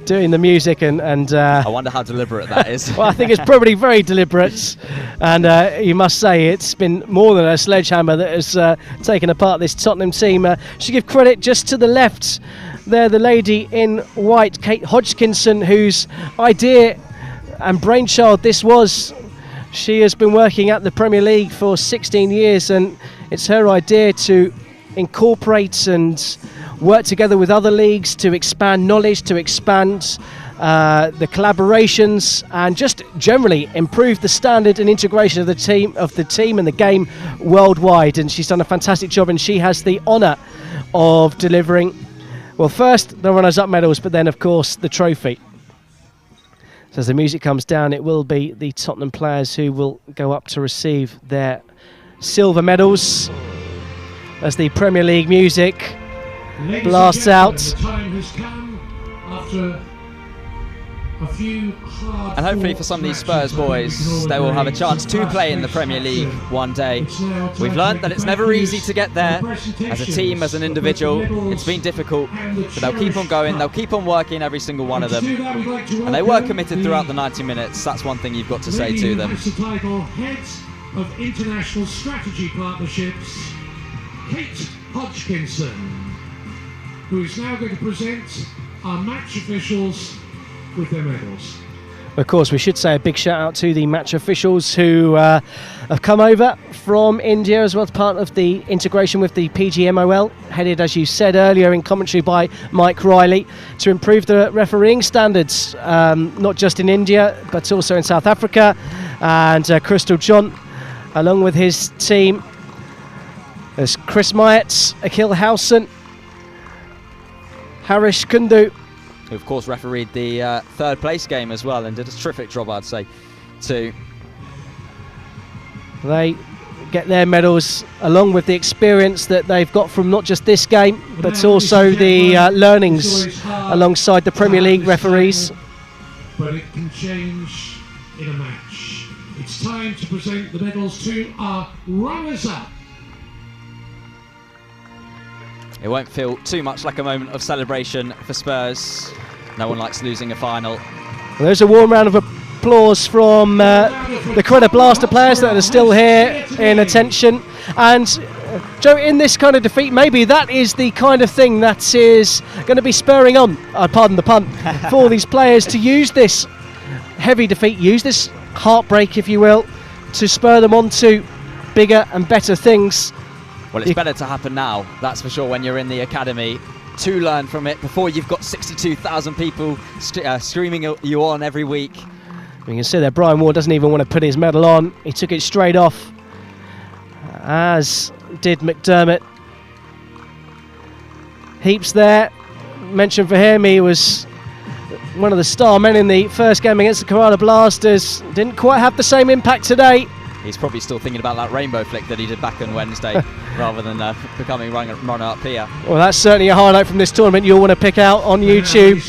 doing the music, and I wonder how deliberate that is. well, I think it's probably very deliberate, and you must say it's been more than a sledgehammer that has taken apart this Tottenham team. Should give credit just to the left there, the lady in white, Kate Hodgkinson, whose idea and brainchild this was. She has been working at the Premier League for 16 years, and it's her idea to incorporate and work together with other leagues to expand knowledge, to expand the collaborations, and just generally improve the standard and integration of the team and the game worldwide. And she's done a fantastic job, and she has the honour of delivering, well, first the runners-up medals, but then of course the trophy. So as the music comes down, it will be the Tottenham players who will go up to receive their silver medals as the Premier League music blasts out. The time has come after a few hard And hopefully for some of these Spurs boys, they will have a chance to play in the Premier League one day. We've learnt that it's never easy to get there. As a team, as an individual, it's been difficult, but they'll keep on going, they'll keep on working, every single one of them. And they were committed throughout the 90 minutes. That's one thing you've got to say to them. The title Heads of International Strategy Partnerships, Kate Hodgkinson, who is now going to present our match officials with their medals. Of course, we should say a big shout out to the match officials who have come over from India as well as part of the integration with the PGMOL, headed, as you said earlier in commentary, by Mike Riley, to improve the refereeing standards, not just in India but also in South Africa. And Crystal John, along with his team, there's Chris Myatt, Akhil Howson, Harish Kundu, Who of course refereed the third place game as well and did a terrific job, I'd say, too. They get their medals along with the experience that they've got from not just this game but also the learnings alongside the Premier League referees. But it can change in a match. It's time to present the medals to our runners-up. It won't feel too much like a moment of celebration for Spurs. No one likes losing a final. Well, there's a warm round of applause from the Credit Blaster players that are still here in attention. And Joe, in this kind of defeat, maybe that is the kind of thing that is going to be spurring on, pardon the pun, for these players to use this heavy defeat, use this heartbreak, if you will, to spur them on to bigger and better things. Well, it's better to happen now, that's for sure, when you're in the academy, to learn from it before you've got 62,000 people screaming you on every week. You can see there Brian Ward doesn't even want to put his medal on. He took it straight off, as did McDermott. Heaps there. Mention for him, he was one of the star men in the first game against the Kerala Blasters. Didn't quite have the same impact today. He's probably still thinking about that rainbow flick that he did back on Wednesday rather than becoming runner-up here. Well, that's certainly a highlight from this tournament you'll want to pick out on YouTube.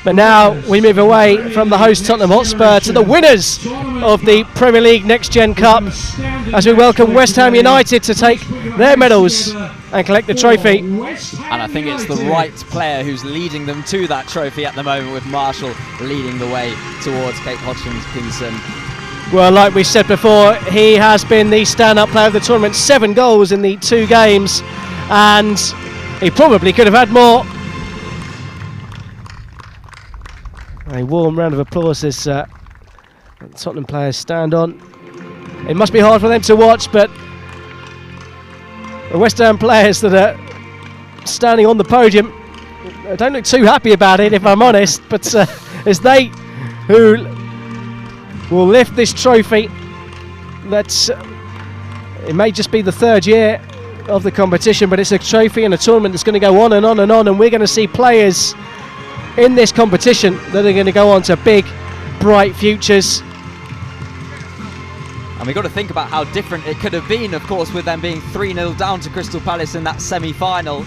But now we move away from the host Tottenham Hotspur to the winners of the Premier League Next Gen Cup as we welcome West Ham United to take their medals and collect the trophy. And I think it's the right player who's leading them to that trophy at the moment, with Marshall leading the way towards Kate Hodgkinson. Well, like we said before, he has been the stand-up player of the tournament. 7 goals in the 2 games, and he probably could have had more. A warm round of applause as Tottenham players stand on. It must be hard for them to watch, but the West Ham players that are standing on the podium don't look too happy about it, if I'm honest, but it's they who will lift this trophy. That's it may just be the 3rd year of the competition, but it's a trophy and a tournament that's going to go on and on and on, and we're going to see players in this competition that are going to go on to big, bright futures. And And we've got to think about how different it could have been, of course, with them being 3-0 down to Crystal Palace in that semi-final.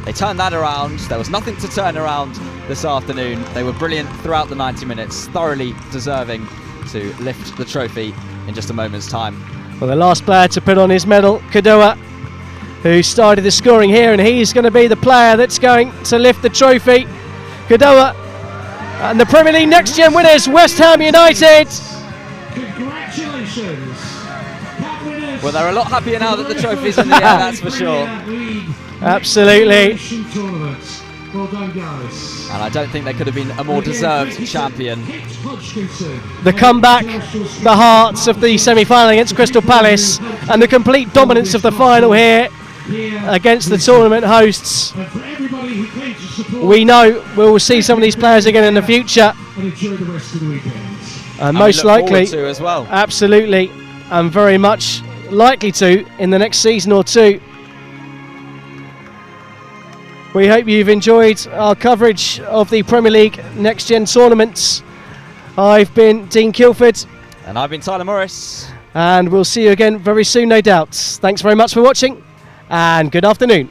They turned that around. There was nothing to turn around this afternoon. They were brilliant throughout the 90 minutes, thoroughly deserving to lift the trophy in just a moment's time. Well, the last player to put on his medal, Kadoa, who started the scoring here, and he's going to be the player that's going to lift the trophy. Kadoa and the Premier League Next Gen winners, West Ham United. Congratulations. Well, they're a lot happier now that the trophy's in the air, that's for sure. Absolutely. Well done, guys. And I don't think there could have been a more deserved champion. The comeback, the hearts of the semi-final against Crystal Palace, and the complete dominance of the final here against the tournament hosts. We know we will see some of these players again in the future. And enjoy the rest of the weekend. And most likely, to as well. Absolutely, and very much likely to in the next season or two. We hope you've enjoyed our coverage of the Premier League Next Gen tournaments. I've been Dean Kilford. And I've been Tyler Morris. And we'll see you again very soon, no doubt. Thanks very much for watching, and good afternoon.